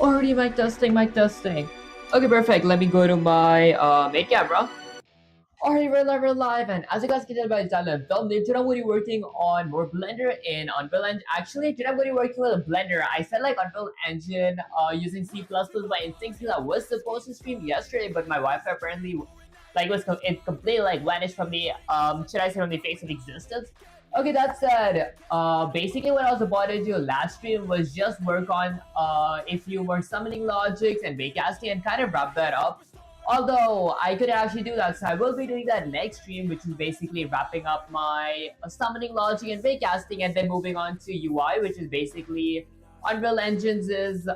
Already mic testing, mic testing. Okay, perfect. Let me go to my main camera. Alright, we're live, and as you guys can tell by the title and thumbnail, today I'm going to be working on more Blender in Unreal Engine. Actually, today I'm going to be working with a Blender. I said like Unreal Engine using C++ by instinct because I was supposed to stream yesterday, but my Wi-Fi apparently it completely like vanished from the should I say from the face of existence. Okay, that said, basically what I was about to do last stream was just work on a few more summoning logics and baitcasting and kind of wrap that up. Although I could actually do that, so I will be doing that next stream, which is basically wrapping up my summoning logic and baitcasting, and then moving on to UI, which is basically Unreal Engine's is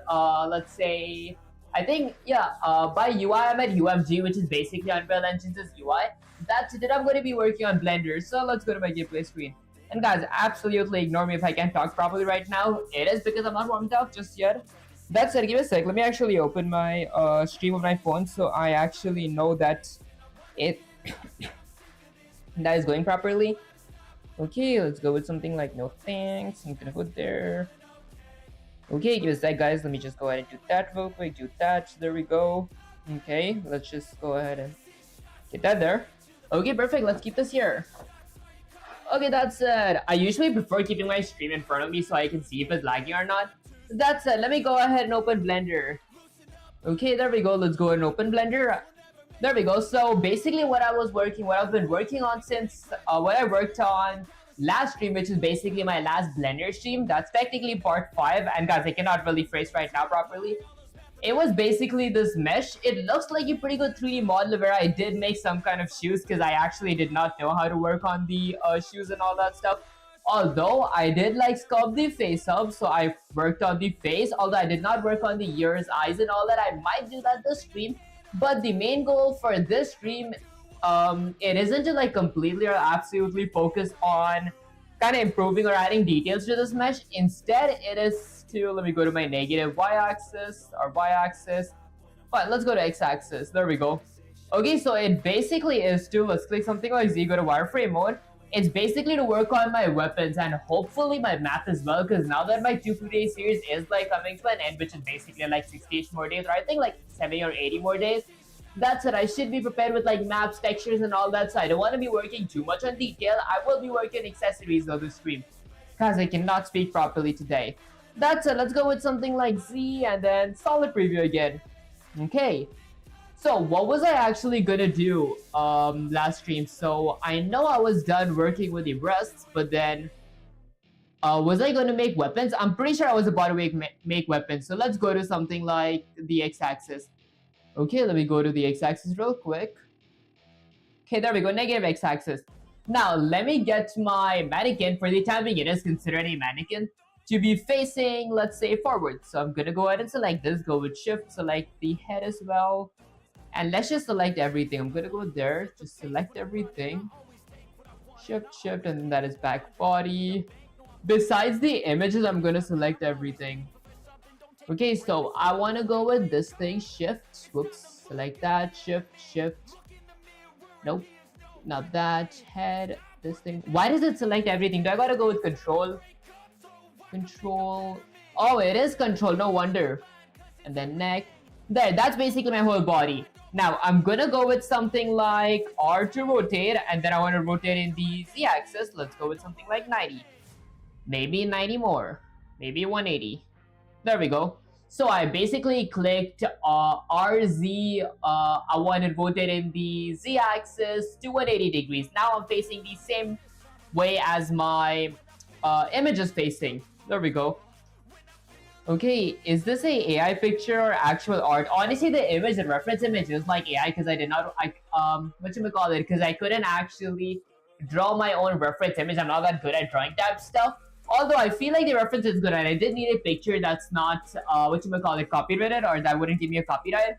let's say I think yeah by UI I meant UMG, which is basically Unreal Engine's UI. That's it. I'm going to be working on Blender, so let's go to my gameplay screen. And guys, absolutely ignore me if I can't talk properly right now. It is because I'm not warmed up just yet. That said, give me a sec. Let me actually open my stream on my phone so I actually know that it that is going properly. Okay, let's go with something like no thanks. I'm gonna put there. Okay, give me a sec, guys. Let me just go ahead and do that real quick. Do that. There we go. Okay, let's just go ahead and get that there. Okay, perfect. Let's keep this here. Okay, that said, I usually prefer keeping my stream in front of me so I can see if it's lagging or not. That said, let me go ahead and open Blender. Okay, there we go. Let's go and open Blender. There we go. So basically what I've been working on since what I worked on last stream, which is basically my last Blender stream. That's technically part 5. And guys, I cannot really phrase right now properly. It was basically this mesh. It looks like a pretty good 3D model where I did make some kind of shoes because I actually did not know how to work on the shoes and all that stuff. Although I did like sculpt the face up, so I worked on the face. Although I did not work on the ears, eyes, and all that. I might do that this stream. But the main goal for this stream, it isn't to like completely or absolutely focus on kind of improving or adding details to this mesh. Instead, it is to, let me go to my negative y-axis or y-axis. Fine, let's go to x-axis. There we go. Okay, so it basically is to, let's click something like Z, go to wireframe mode. It's basically to work on my weapons and hopefully my map as well, because now that my 250-day series is like coming to an end, which is basically like 60-ish more days, or I think like 70 or 80 more days, that's it. I should be prepared with like maps, textures, and all that. So I don't want to be working too much on detail. I will be working accessories though this stream, because I cannot speak properly today. That's it. Let's go with something like Z and then solid preview again. Okay. So what was I actually gonna do last stream? So I know I was done working with the breasts, but then was I gonna make weapons? I'm pretty sure I was about to make weapons. So let's go to something like the x-axis. Okay, let me go to the x-axis real quick. Okay, there we go, negative x-axis. Now, let me get my mannequin. For the time being, it is considered a mannequin to be facing, let's say, forward. So I'm gonna go ahead and select this, go with shift, select the head as well. And let's just select everything. I'm gonna go there, just select everything. Shift, and then that is back body. Besides the images, I'm gonna select everything. Okay, so I want to go with this thing, shift, whoops, select that, shift, nope, not that, head, this thing. Why does it select everything? Do I gotta go with control? Oh, it is control, no wonder. And then neck, there, that's basically my whole body. Now, I'm gonna go with something like R to rotate, and then I want to rotate in the Z-axis. Let's go with something like 90. Maybe 90 more, maybe 180. There we go. So I basically clicked RZ. I want to rotate in the Z-axis to 180 degrees. Now I'm facing the same way as my image is facing. There we go. Okay, is this a AI picture or actual art? Honestly, the image, the reference image is like AI because I did not, whatchamacallit, because I couldn't actually draw my own reference image. I'm not that good at drawing type stuff. Although I feel like the reference is good, and I did need a picture that's not, copyrighted, or that wouldn't give me a copyright.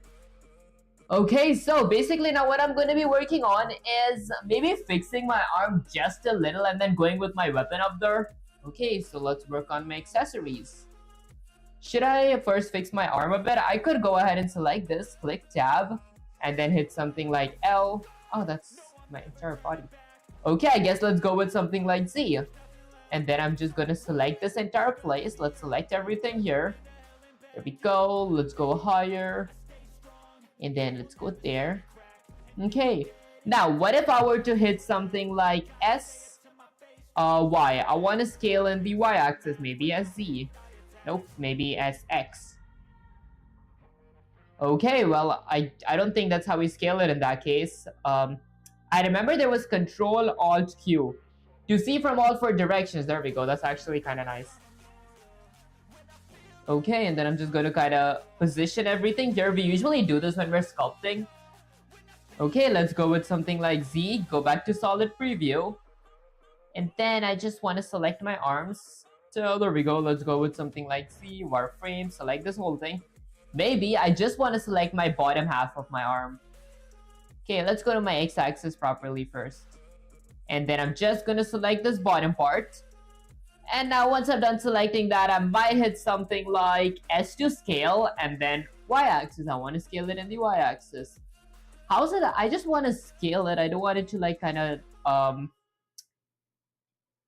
Okay, so basically now what I'm going to be working on is maybe fixing my arm just a little and then going with my weapon up there. Okay, so let's work on my accessories. Should I first fix my arm a bit? I could go ahead and select this, click tab, and then hit something like L. Oh, that's my entire body. Okay, I guess let's go with something like Z. And then I'm just going to select this entire place. Let's select everything here. There we go. Let's go higher. And then let's go there. Okay. Now, what if I were to hit something like S, Y? I want to scale in the Y-axis, maybe as Z. Nope, maybe as X. Okay, well, I don't think that's how we scale it in that case. I remember there was Control Alt Q to see from all four directions. There we go. That's actually kind of nice. Okay, and then I'm just going to kind of position everything here. We usually do this when we're sculpting. Okay, let's go with something like Z. Go back to solid preview. And then I just want to select my arms. So there we go. Let's go with something like Z, wireframe, select this whole thing. Maybe I just want to select my bottom half of my arm. Okay, let's go to my x-axis properly first. And then I'm just going to select this bottom part. And now once I'm done selecting that, I might hit something like S to scale, and then y-axis. I want to scale it in the y-axis. How's it? I just want to scale it. I don't want it to like kind of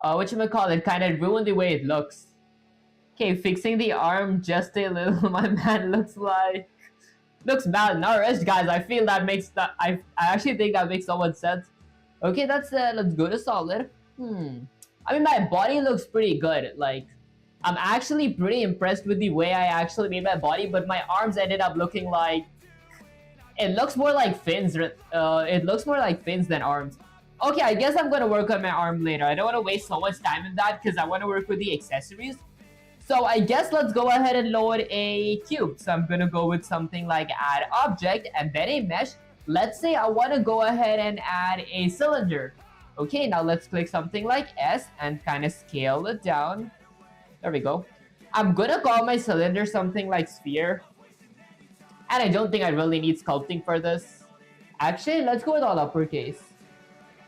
whatchamacallit, kind of ruin the way it looks. Okay, fixing the arm just a little. My man looks malnourished, guys. I feel that makes that. I actually think that makes so much sense. Okay, that's let's go to solid. I mean, my body looks pretty good. Like, I'm actually pretty impressed with the way I actually made my body, but my arms ended up looking like. It looks more like fins. It looks more like fins than arms. Okay, I guess I'm gonna work on my arm later. I don't want to waste so much time in that because I want to work with the accessories. So I guess let's go ahead and load a cube. So I'm gonna go with something like add object and then a mesh. Let's say I want to go ahead and add a cylinder. Okay, now let's click something like S and kind of scale it down. There we go. I'm gonna call my cylinder something like sphere. And I don't think I really need sculpting for this. Actually, let's go with all uppercase.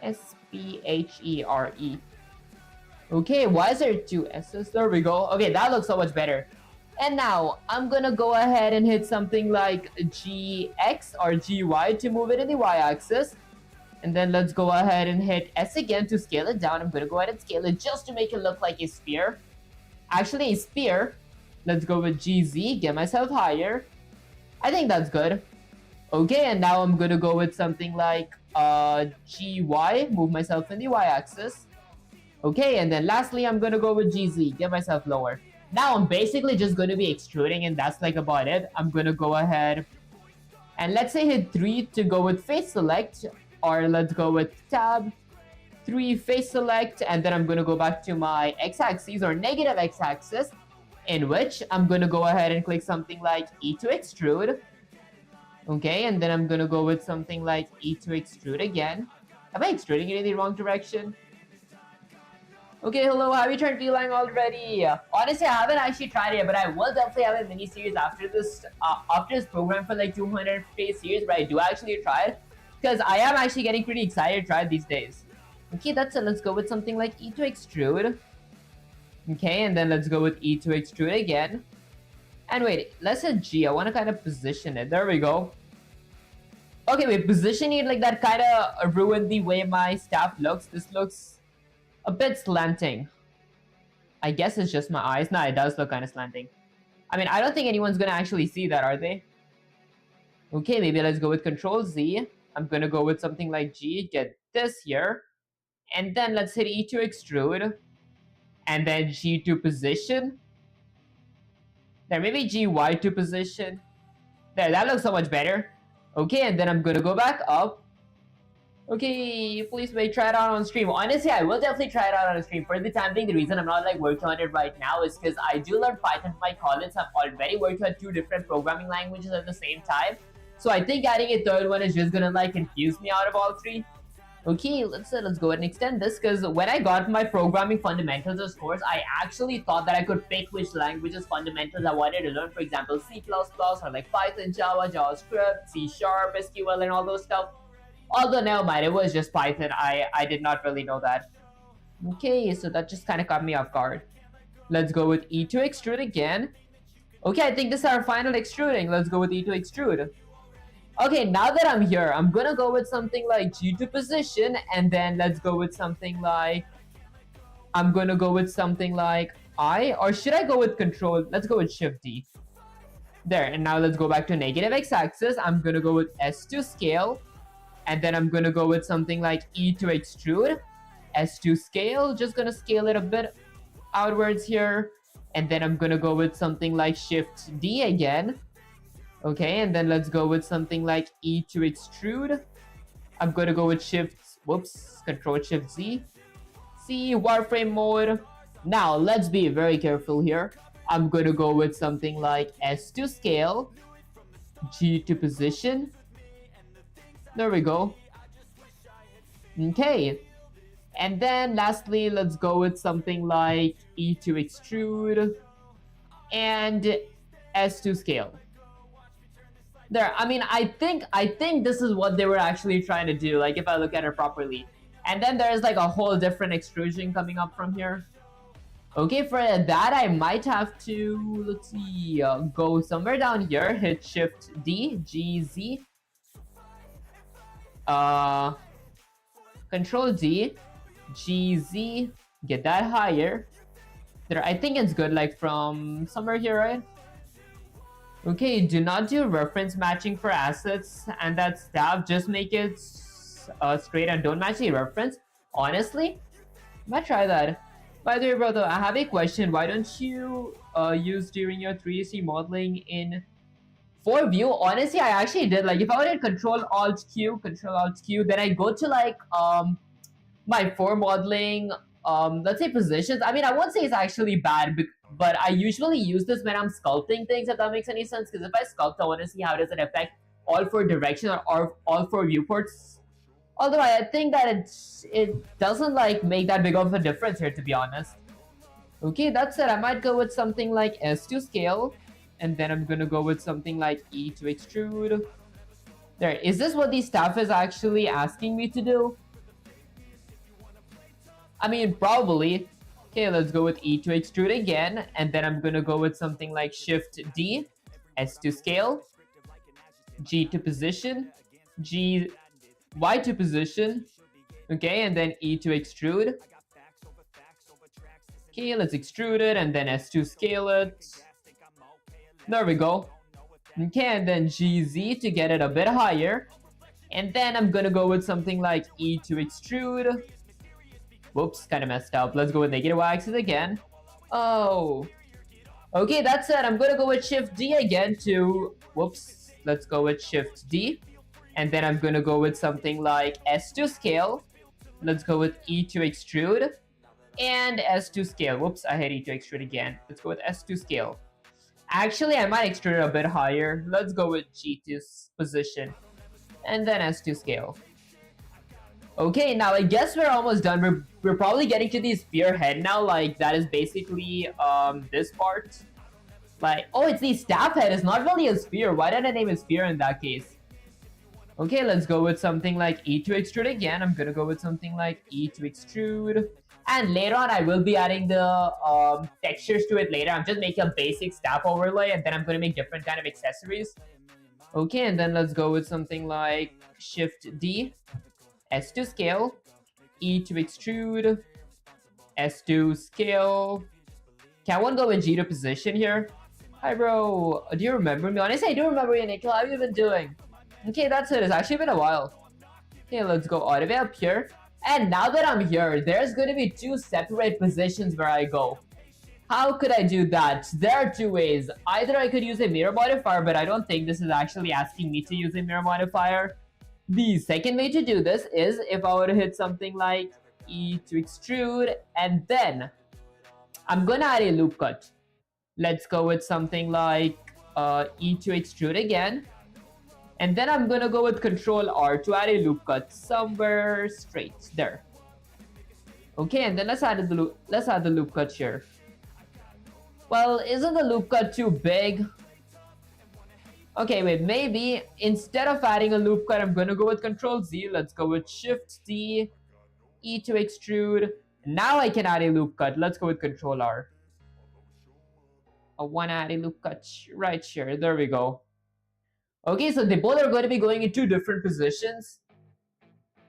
S-P-H-E-R-E. Okay, why is there two S's? There we go. Okay, that looks so much better. And now, I'm gonna go ahead and hit something like GX or GY to move it in the Y-axis. And then let's go ahead and hit S again to scale it down. I'm gonna go ahead and scale it just to make it look like a sphere. Actually, a sphere. Let's go with GZ, get myself higher. I think that's good. Okay, and now I'm gonna go with something like GY, move myself in the Y-axis. Okay, and then lastly, I'm gonna go with GZ, get myself lower. Now I'm basically just gonna be extruding, and that's like about it. I'm gonna go ahead and let's say hit 3 to go with face select, or let's go with tab, 3 face select, and then I'm gonna go back to my x-axis or negative x-axis, in which I'm gonna go ahead and click something like E to extrude. Okay, and then I'm gonna go with something like E to extrude again. Am I extruding it in the wrong direction? Okay, hello, have you tried V-Line already? Honestly, I haven't actually tried it, but I will definitely have a mini-series after this program for like 200 phase series where I do actually try it. Because I am actually getting pretty excited to try it these days. Okay, that's it. Let's go with something like E to extrude. Okay, and then let's go with E to extrude again. And wait, let's hit G. I want to kind of position it. There we go. Okay, wait, positioning it like that kind of ruined the way my staff looks. This looks a bit slanting. I guess it's just my eyes. Nah, it does look kind of slanting. I mean, I don't think anyone's going to actually see that, are they? Okay, maybe let's go with Control Z. I'm going to go with something like G. Get this here. And then let's hit E to extrude. And then G to position. There, maybe GY to position. There, that looks so much better. Okay, and then I'm gonna go back up. Okay, please wait, try it out on stream. Honestly, I will definitely try it out on stream. For the time being, the reason I'm not like working on it right now is because I do learn Python for my college. So I'm already working on 2 different programming languages at the same time. So I think adding a third one is just gonna like confuse me out of all 3. Okay, let's go ahead and extend this, because when I got my programming fundamentals course, I actually thought that I could pick which languages fundamentals I wanted to learn. For example, C++ or like Python, Java, JavaScript, C#, SQL, and all those stuff. Although never mind, it was just Python. I did not really know that. Okay, so that just kind of caught me off guard. Let's go with E to extrude again. Okay, I think this is our final extruding. Let's go with E to extrude. Okay, now that I'm here, I'm gonna go with something like G to position, and then let's go with something like, I'm gonna go with something like I, or should I go with Control? Let's go with Shift D. There, and now let's go back to negative x-axis. I'm gonna go with S to scale, and then I'm gonna go with something like E to extrude, S to scale, just gonna scale it a bit outwards here, and then I'm gonna go with something like Shift D again. Okay, and then let's go with something like E to extrude. I'm gonna go with Control Shift Z. See, wireframe mode. Now, let's be very careful here. I'm gonna go with something like S to scale, G to position. There we go. Okay. And then lastly, let's go with something like E to extrude and S to scale. There, I mean, I think this is what they were actually trying to do, like if I look at it properly. And then there's like a whole different extrusion coming up from here. Okay, for that I might have to, let's see, go somewhere down here, hit Shift D, G, Z, Control D, G, Z, get that higher. There, I think it's good, like from somewhere here, right? Okay, do not do reference matching for assets and that stuff. Just make it straight and don't match the reference. Honestly, I might try that. By the way, brother, I have a question. Why don't you use during your 3D modeling in 4 view? Honestly, I actually did. Like, if I were to Control Alt Q, then I go to like my 4 modeling, let's say positions. I mean, I won't say it's actually bad, but I usually use this when I'm sculpting things, if that makes any sense. Because if I sculpt, I want to see how does it affect all 4 directions or all 4 viewports. Although I think that it doesn't like make that big of a difference here, to be honest. Okay, that's it. I might go with something like S to scale, and then I'm gonna go with something like E to extrude. There, is this what the staff is actually asking me to do? I mean, probably. Okay, let's go with E to extrude again, and then I'm gonna go with something like Shift D, S to scale, G to position, Y to position, okay, and then E to extrude. Okay, let's extrude it, and then S to scale it. There we go. Okay, and then GZ to get it a bit higher. And then I'm gonna go with something like E to extrude. Whoops, kind of messed up. Let's go with negative y-axis again. Oh. Okay, that's it. I'm gonna go with Shift D again to... Whoops. Let's go with Shift D. And then I'm gonna go with something like S to scale. Let's go with E to extrude. And S to scale. Whoops, I hit E to extrude again. Let's go with S to scale. Actually, I might extrude it a bit higher. Let's go with G to position. And then S to scale. Okay, now I guess we're almost done. We're probably getting to the sphere head now. Like, that is basically this part. Like, oh, it's the staff head. It's not really a sphere. Why did I name it sphere in that case? Okay, let's go with something like E to extrude again. I'm gonna go with something like E to extrude. And later on, I will be adding the textures to it later. I'm just making a basic staff overlay, and then I'm gonna make different kind of accessories. Okay, and then let's go with something like Shift D, S to scale, E to extrude, S to scale. Can one go with G to position here? Hi, bro. Do you remember me? Honestly, I do remember you, Nikhil. How have you been doing? Okay, that's it. It's actually been a while. Okay, let's go all the way up here. And now that I'm here, there's going to be 2 separate positions where I go. How could I do that? There are 2 ways. Either I could use a mirror modifier, but I don't think this is actually asking me to use a mirror modifier. The second way to do this is if I were to hit something like E to extrude, and then I'm going to add a loop cut. Let's go with something like E to extrude again. And then I'm gonna go with Control R to add a loop cut somewhere straight there. Okay, and then let's add the loop cut here. Well, isn't the loop cut too big? Okay, wait, maybe instead of adding a loop cut, I'm gonna go with Control Z. Let's go with Shift D, E to extrude. Now I can add a loop cut. Let's go with Control R. I wanna add a loop cut right here. There we go. Okay, so they both are going to be going in 2 different positions.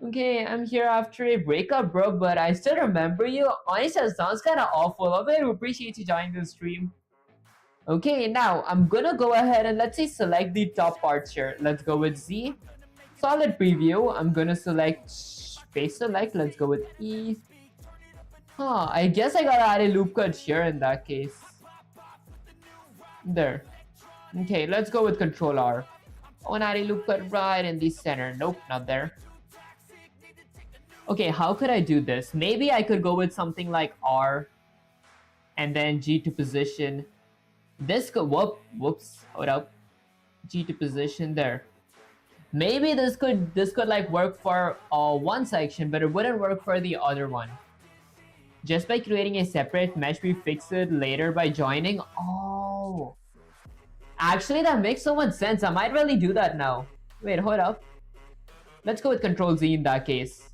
Okay, I'm here after a breakup, bro, but I still remember you. Honestly, that sounds kind of awful. I very appreciate you joining the stream. Okay, now I'm gonna go ahead and let's say select the top parts here. Let's go with Z. Solid preview. I'm gonna select face select. Let's go with E. I guess I gotta add a loop cut here in that case. There. Okay, let's go with Control R. I want to add a loop cut right in the center. Nope, not there. Okay, how could I do this? Maybe I could go with something like R and then G to position. This could, whoops, hold up. G to position there. Maybe this could like work for one section, but it wouldn't work for the other one. Just by creating a separate mesh, we fix it later by joining. Oh. Actually, that makes so much sense. I might really do that now. Wait, hold up. Let's go with Control Z in that case.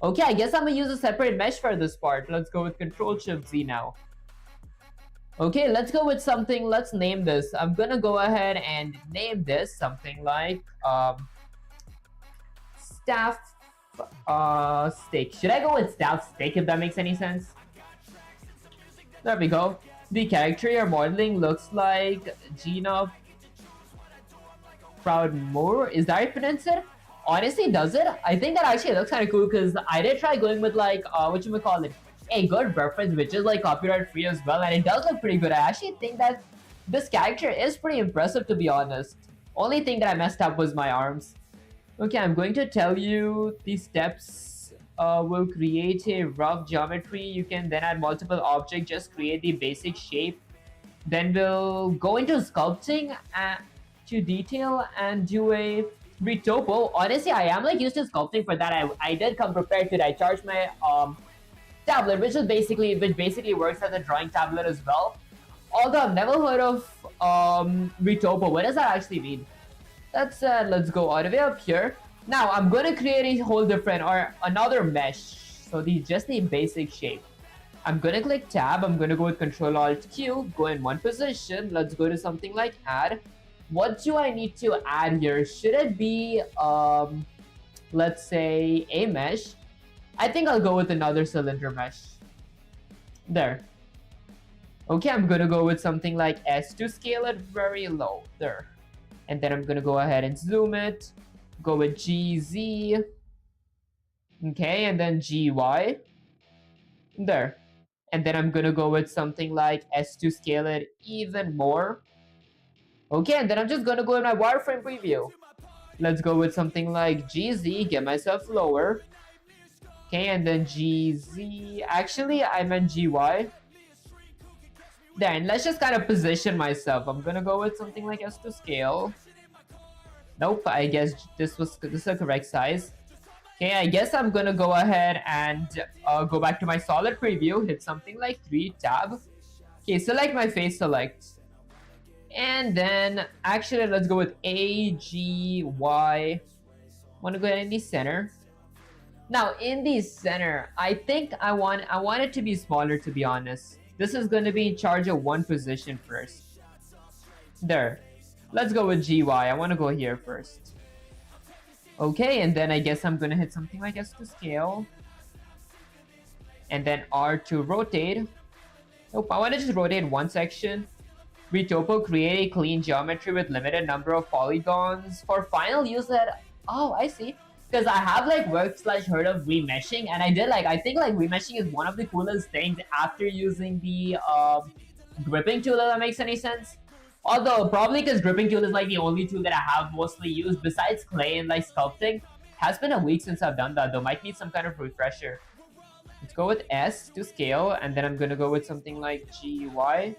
Okay, I guess I'm gonna use a separate mesh for this part. Let's go with Control Shift Z now. Okay, let's go with something. Let's name this. I'm gonna go ahead and name this something like staff stick. Should I go with staff stick if that makes any sense? There we go. The character you're modeling looks like Gina Proudmoore. Is that how you pronounce it? Honestly, does it? I think that actually looks kind of cool because I did try going with like whatchamacallit, a good reference which is like copyright free as well, and it does look pretty good. I actually think that this character is pretty impressive, to be honest. Only thing that I messed up was my arms. Okay, I'm going to tell you the steps. Will create a rough geometry. You can then add multiple objects, just create the basic shape. Then we'll go into sculpting to detail and do a retopo. Honestly, I am like used to sculpting for that. I did come prepared to it. I charged my tablet, which basically works as a drawing tablet as well. Although I've never heard of retopo. What does that actually mean? Let's go all the way up here. Now I'm going to create a whole different or another mesh. So just the basic shape. I'm going to click tab. I'm going to go with Control Alt Q. Go in one position. Let's go to something like add. What do I need to add here? Should it be let's say a mesh? I think I'll go with another cylinder mesh. There. Okay, I'm going to go with something like S to scale it very low. There. And then I'm going to go ahead and zoom it. Go with GZ. Okay, and then GY. There. And then I'm going to go with something like S to scale it even more. Okay, and then I'm just going to go in my wireframe preview. Let's go with something like GZ, get myself lower. Okay, and then GZ. Actually, I meant GY. Then let's just kind of position myself. I'm going to go with something like S to scale. Nope, I guess this is the correct size. Okay, I guess I'm gonna go ahead and go back to my solid preview, hit something like 3, tab. Okay, select my face select. And then, actually, let's go with A, G, Y. Want to go ahead in the center. Now, in the center, I think I want it to be smaller, to be honest. This is going to be in charge of one position first. There. Let's go with GY. I want to go here first. Okay, and then I guess I'm going to hit something like S to scale. And then R to rotate. Nope, I want to just rotate one section. Retopo, create a clean geometry with limited number of polygons. For final use that... Oh, I see. Because I have like heard of remeshing, and I think like remeshing is one of the coolest things after using the gripping tool, if that makes any sense. Although, probably because gripping tool is like the only tool that I have mostly used besides clay and like sculpting. Has been a week since I've done that though, might need some kind of refresher. Let's go with S to scale, and then I'm gonna go with something like GY.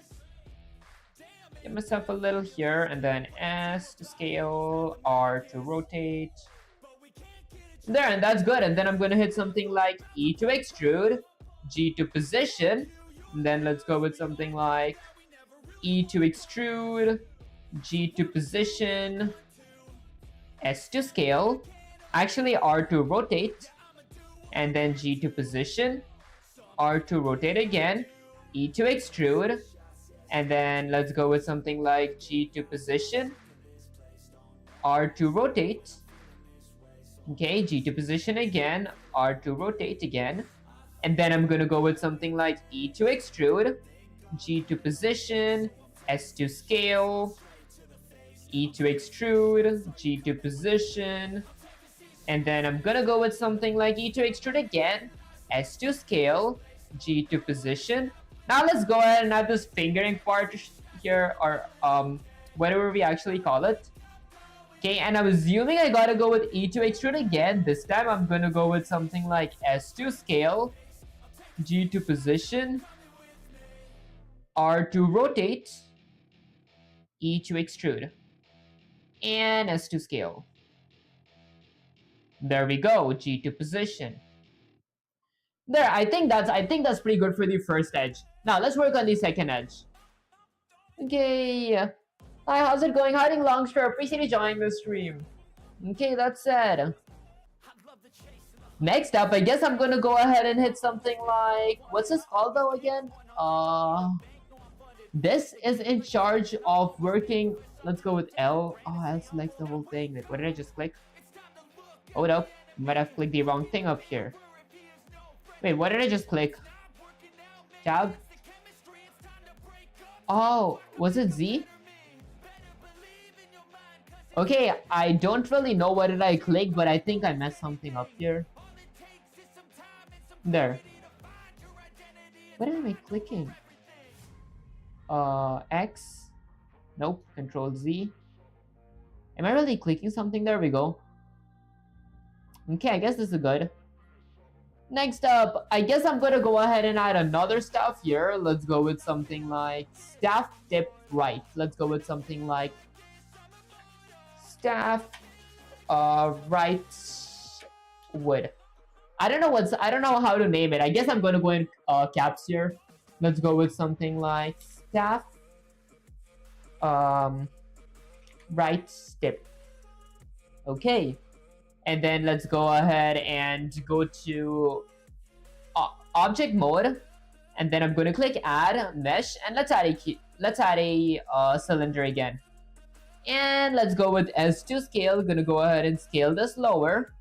Get myself a little here, and then S to scale, R to rotate. There, and that's good. And then I'm gonna hit something like E to extrude, G to position, and then let's go with something like E to extrude, G to position, S to scale, actually R to rotate, and then G to position, R to rotate again, E to extrude, and then let's go with something like G to position, R to rotate, okay, G to position again, R to rotate again, and then I'm gonna go with something like E to extrude, G to position, S to scale, E to extrude, G to position, and then I'm gonna go with something like E to extrude again, S to scale, G to position. Now let's go ahead and add this fingering part here, or whatever we actually call it. Okay, and I'm assuming I gotta go with E to extrude again. This time I'm gonna go with something like S to scale, G to position, R to rotate, E to extrude, and S to scale. There we go, G to position. There, I think that's pretty good for the first edge. Now let's work on the second edge. Okay. Hi, how's it going? Hiding Longster, appreciate you joining the stream. Okay, that's said. Next up, I guess I'm gonna go ahead and hit something like, what's this called though again? This is in charge of working. Let's go with L. Oh, L selects the whole thing. Like, what did I just click? Hold up, might have clicked the wrong thing up here. Wait, what did I just click? Tab? Oh, was it Z? Okay, I don't really know what did I click, but I think I messed something up here. There. What am I clicking? X? Nope, Control Z. Am I really clicking something? There we go. Okay, I guess this is good. Next up, I guess I'm gonna go ahead and add another staff here. Let's go with something like staff tip right. Let's go with something like staff right wood. I don't know how to name it. I guess I'm gonna go in caps here. Let's go with something like staff right tip. Okay. And then let's go ahead and go to object mode, and then I'm going to click add mesh, and let's add a cylinder again. And let's go with S to scale. Going to go ahead and scale this lower.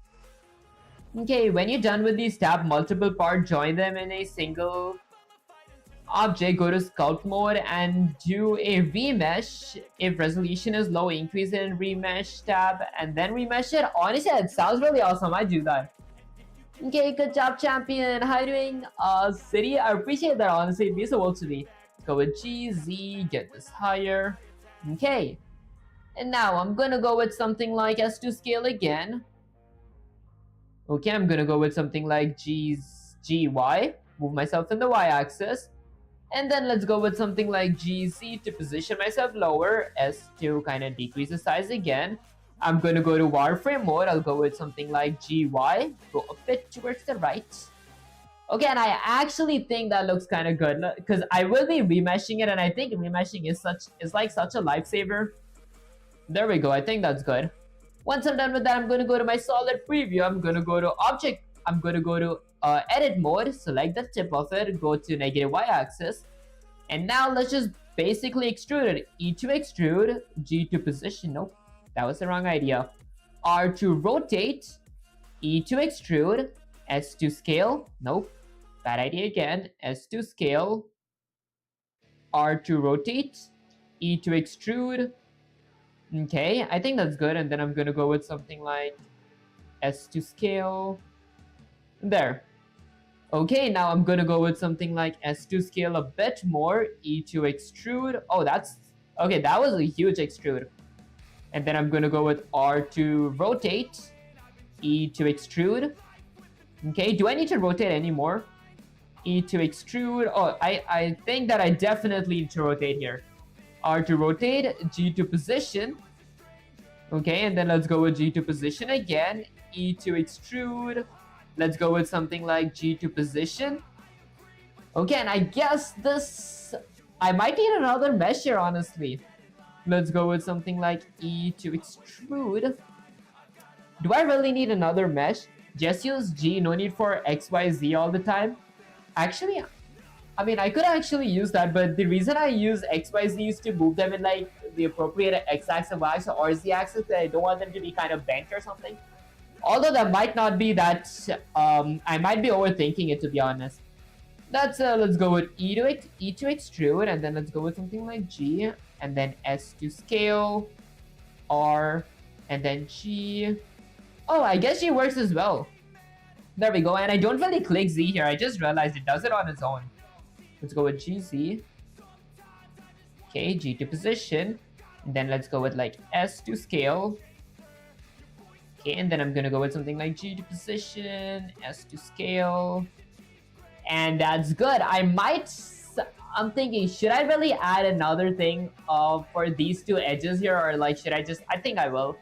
Okay, when you're done with these tab multiple parts, join them in a single object, go to sculpt mode and do a remesh. If resolution is low, increase it in remesh tab and then remesh it. Honestly, it sounds really awesome. I do that. Okay, good job, champion. How you doing, City? I appreciate that, honestly. It means the world to me. Go with GZ, get this higher. Okay. And now I'm gonna go with something like S to scale again. Okay, I'm gonna go with something like GY. Move myself in the Y-axis. And then let's go with something like GC to position myself lower, S to kind of decrease the size again. I'm going to go to wireframe mode. I'll go with something like GY, go a bit towards the right. Okay, and I actually think that looks kind of good because I will be remeshing it, and I think remeshing is like such a lifesaver. There we go. I think that's good. Once I'm done with that, I'm going to go to my solid preview. I'm going to go to object. I'm going to go to edit mode, select the tip of it, go to negative y-axis, and now let's just basically extrude it. E to extrude, G to position, nope, that was the wrong idea. R to rotate, E to extrude, S to scale, nope, bad idea again, S to scale, R to rotate, E to extrude. Okay, I think that's good, and then I'm gonna go with something like S to scale. There. Okay, now I'm gonna go with something like S to scale a bit more, E to extrude. Oh, that's okay. That was a huge extrude. And then I'm gonna go with R to rotate, E to extrude. Okay, do I need to rotate anymore? E to extrude. Oh, I think that I definitely need to rotate here. R to rotate, G to position. Okay, and then let's go with G to position again, E to extrude. Let's go with something like G to position. Okay, and I guess this... I might need another mesh here, honestly. Let's go with something like E to extrude. Do I really need another mesh? Just use G, no need for XYZ all the time. Actually, I mean, I could actually use that, but the reason I use XYZ is to move them in like the appropriate X-axis, Y-axis, or Z-axis. I don't want them to be kind of bent or something. Although that might not be that, I might be overthinking it, to be honest. Let's go with E to extrude, and then let's go with something like G, and then S to scale, R, and then G. Oh, I guess G works as well. There we go. And I don't really click Z here. I just realized it does it on its own. Let's go with GZ. Okay, G to position. And then let's go with like S to scale. Okay, and then I'm gonna go with something like G to position, S to scale. And that's good. I'm thinking, should I really add another thing for these two edges here, or like should I just, I think I will.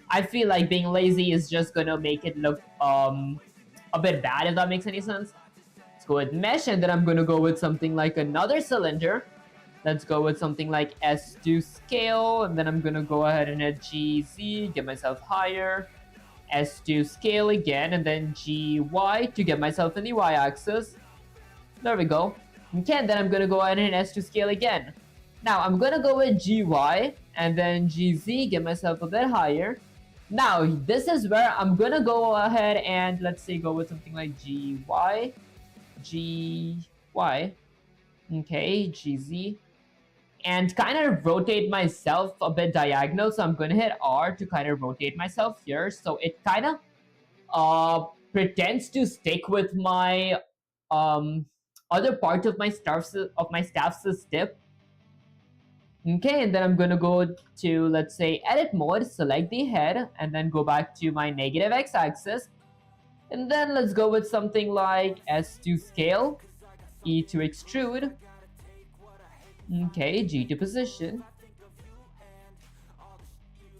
I feel like being lazy is just gonna make it look a bit bad, if that makes any sense. Let's go with mesh, and then I'm gonna go with something like another cylinder. Let's go with something like S to scale, and then I'm gonna go ahead and hit GZ, get myself higher. S to scale again, and then GY to get myself in the Y axis. There we go. Okay, and then I'm gonna go ahead and hit S to scale again. Now I'm gonna go with GY and then GZ, get myself a bit higher. Now this is where I'm gonna go ahead and let's say go with something like GY, GY, okay, GZ, and kind of rotate myself a bit diagonal. So I'm gonna hit R to kind of rotate myself here, so it kind of pretends to stick with my other part of my staff's tip. Okay, and then I'm gonna go to, let's say, edit mode, select the head, and then go back to my negative x-axis. And then let's go with something like S to scale, E to extrude, okay, G to position.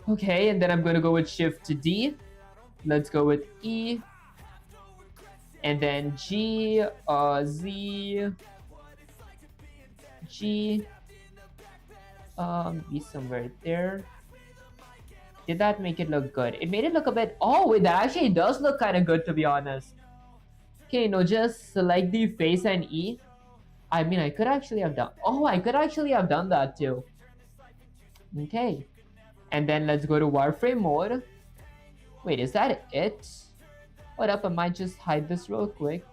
Okay, and then I'm gonna go with Shift to D. Let's go with E, and then G, Z, G, be somewhere there. Did that make it look good? It made it look a bit, oh wait, that actually does look kind of good, to be honest. Okay, no, just select the face and E. I mean, I could actually have done, oh, I could actually have done that too. Okay, and then let's go to wireframe mode. Wait, is that it? What up, I might just hide this real quick.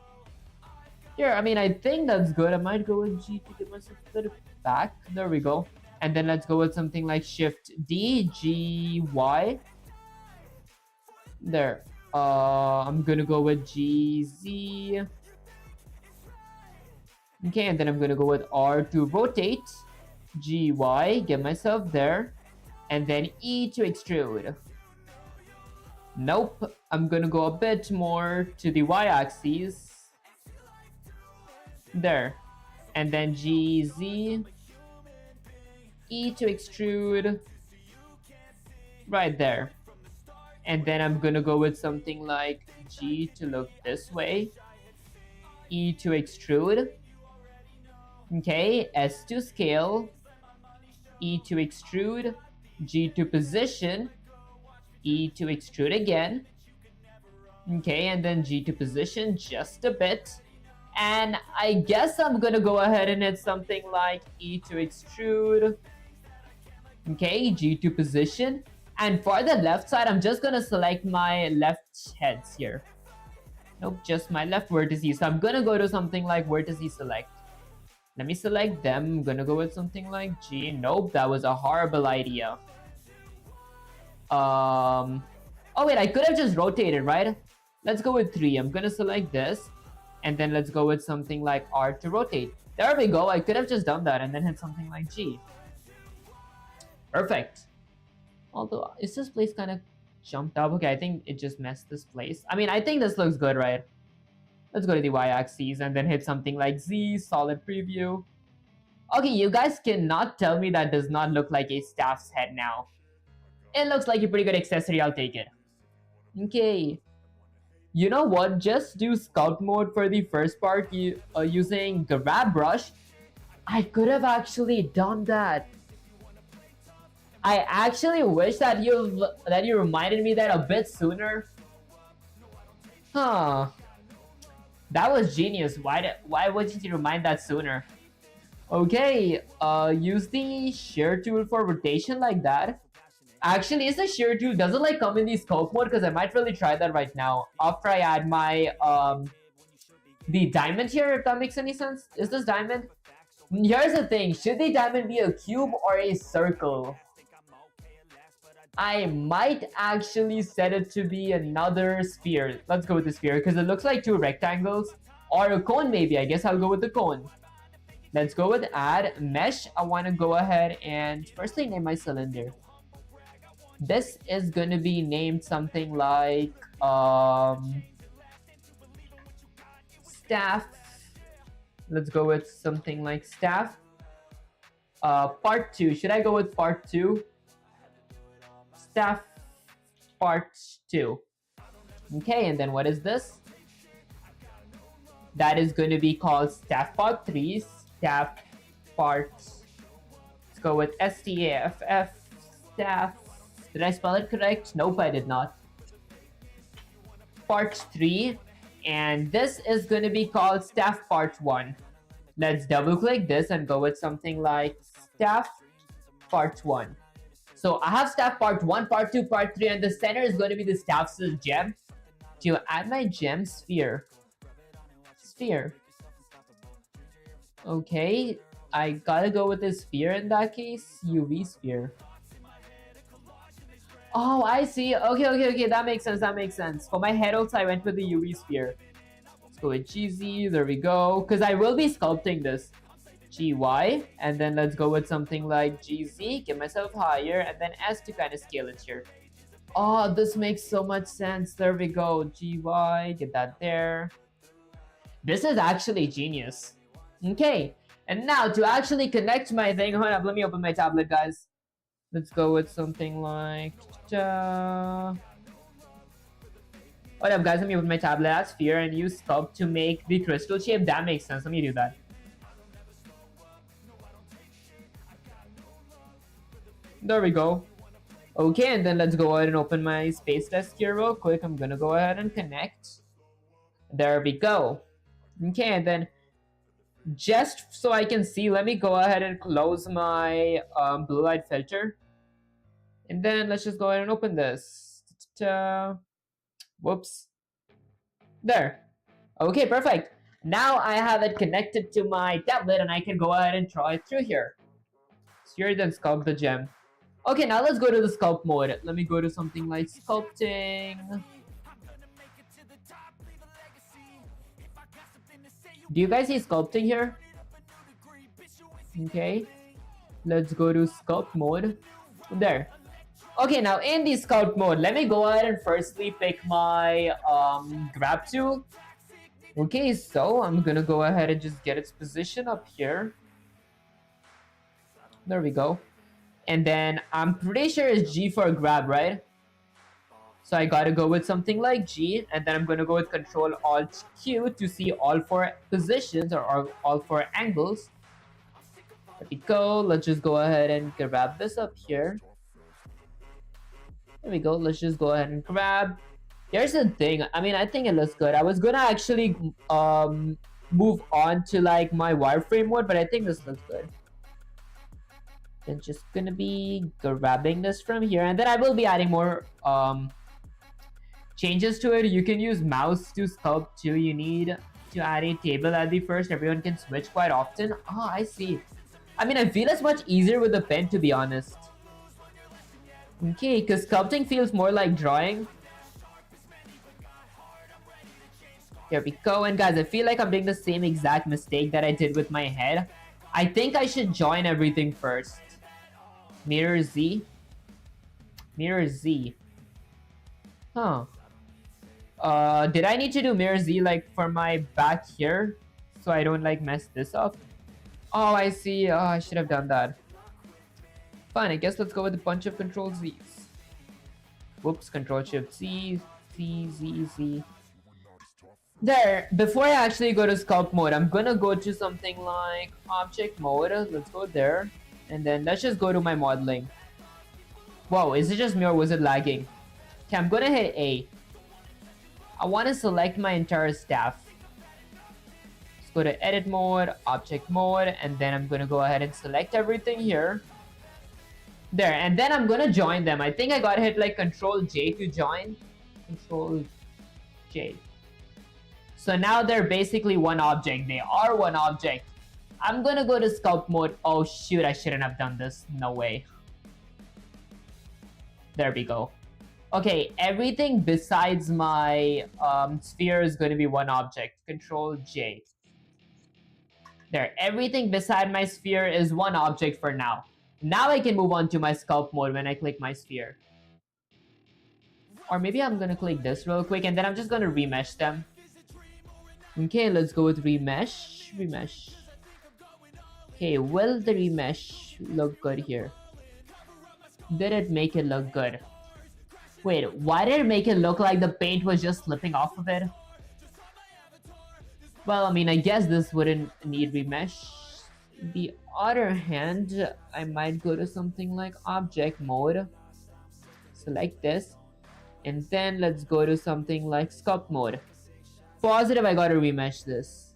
Here, I mean, I think that's good. I might go with G to get myself a bit back. There we go. And then let's go with something like Shift D, G, Y. There. I'm gonna go with G, Z. Okay, and then I'm gonna go with R to rotate. G, Y, get myself there. And then E to extrude. Nope. I'm gonna go a bit more to the Y axis. There. And then G, Z. E to extrude, right there. And then I'm gonna go with something like G to look this way, E to extrude, okay, S to scale, E to extrude, G to position, E to extrude again, okay, and then G to position just a bit. And I guess I'm gonna go ahead and hit something like E to extrude, okay, G to position. And for the left side, I'm just gonna select my left heads here. Nope, just my left vertices. So I'm gonna go to something like vertices select. Let me select them. I'm gonna go with something like G. Nope, that was a horrible idea. Oh wait, I could have just rotated, right? Let's go with 3. I'm gonna select this. And then let's go with something like R to rotate. There we go. I could have just done that and then hit something like G. Perfect. Although, is this place kind of jumped up? Okay, I think it just messed this place. I mean, I think this looks good, right? Let's go to the y-axis and then hit something like Z, solid preview. Okay, you guys cannot tell me that does not look like a staff's head now. It looks like a pretty good accessory, I'll take it. Okay. You know what? Just do scout mode for the first part using grab brush. I could have actually done that. I actually wish that you reminded me that a bit sooner. Huh. That was genius. Why wouldn't you remind that sooner? Okay, use the shear tool for rotation like that. Actually, is the shear tool, does it like come in the scope mode? Because I might really try that right now after I add my the diamond here, if that makes any sense. Is this diamond? Here's the thing, should the diamond be a cube or a circle? I might actually set it to be another sphere. Let's go with the sphere because it looks like two rectangles. Or a cone maybe, I guess I'll go with the cone. Let's go with add mesh. I want to go ahead and firstly name my cylinder. This is going to be named something like staff. Let's go with something like staff. Part 2. Should I go with part 2? Staff part 2. Okay, and then what is this? That is going to be called staff part 3. Staff part. Let's go with STAFF. Staff. Did I spell it correct? Nope, I did not. Part 3. And this is going to be called staff part 1. Let's double click this and go with something like staff part 1. So I have staff part 1, part 2, part 3, and the center is going to be the staff's gem. To add my gem sphere. Sphere. Okay, I gotta go with the sphere in that case. UV sphere. Oh, I see. Okay. That makes sense. For my head also, I went with the UV sphere. Let's go with GZ. There we go. Because I will be sculpting this. GY. And then let's go with something like GZ. Get myself higher. And then S to kind of scale it here. Oh, this makes so much sense. There we go. GY. Get that there. This is actually genius. Okay. And now to actually connect my thing. Hold up. Let me open my tablet, guys. Let's go with something like... What up, guys? Let me open my tablet as sphere and use sculpt to make the crystal shape. That makes sense. Let me do that. There we go. Okay, and then let's go ahead and open my space desk here real quick. I'm gonna go ahead and connect. There we go. Okay, and then just so I can see, let me go ahead and close my blue light filter. And then let's just go ahead and open this. Whoops. There. Okay, perfect. Now I have it connected to my tablet and I can go ahead and draw it through here. Sphere, then sculpt the gem. Okay, now let's go to the sculpt mode. Let me go to something like sculpting. Do you guys see sculpting here? Okay. Let's go to sculpt mode. There. Okay, now in the sculpt mode, let me go ahead and firstly pick my grab tool. Okay, so I'm gonna go ahead and just get its position up here. There we go. And then I'm pretty sure it's G for grab, right? So I gotta go with something like G, and then I'm gonna go with Control Alt Q to see all 4 positions or all 4 angles. There we go. Let's just go ahead and grab this up here. There we go. Let's just go ahead and grab. Here's the thing. I mean, I think it looks good. I was gonna actually move on to like my wireframe mode, but I think this looks good. Then just gonna be grabbing this from here, and then I will be adding more changes to it. You can use mouse to sculpt too. You need to add a table at the first. Everyone can switch quite often. Oh, I see. I mean, I feel it's much easier with a pen, to be honest. Okay, because sculpting feels more like drawing. There we go. And guys, I feel like I'm doing the same exact mistake that I did with my head. I think I should join everything first. Mirror Z. Mirror Z. Huh. Did I need to do mirror Z like for my back here? So I don't like mess this up? Oh, I see. Oh, I should have done that. Fine, I guess let's go with a bunch of Control Z's. Whoops, Control Shift Z, Z, Z, Z. There, before I actually go to sculpt mode, I'm gonna go to something like object mode. Let's go there. And then let's just go to my modeling. Whoa, is it just me or was it lagging? Okay, I'm gonna hit A. I want to select my entire staff. Let's go to edit mode, object mode, and then I'm gonna go ahead and select everything here. There, and then I'm gonna join them. I think I gotta hit like Control J to join. Control J. So now they're basically one object. They are one object. I'm gonna go to sculpt mode. Oh shoot, I shouldn't have done this. No way. There we go. Okay, everything besides my sphere is going to be one object. Control J. There, everything beside my sphere is one object for now. Now I can move on to my sculpt mode when I click my sphere. Or maybe I'm going to click this real quick and then I'm just going to remesh them. Okay, let's go with remesh. Remesh. Okay, will the remesh look good here? Did it make it look good? Wait, why did it make it look like the paint was just slipping off of it? Well, I mean, I guess this wouldn't need remesh. The other hand, I might go to something like object mode. Select this. And then let's go to something like sculpt mode. Positive, I gotta remesh this.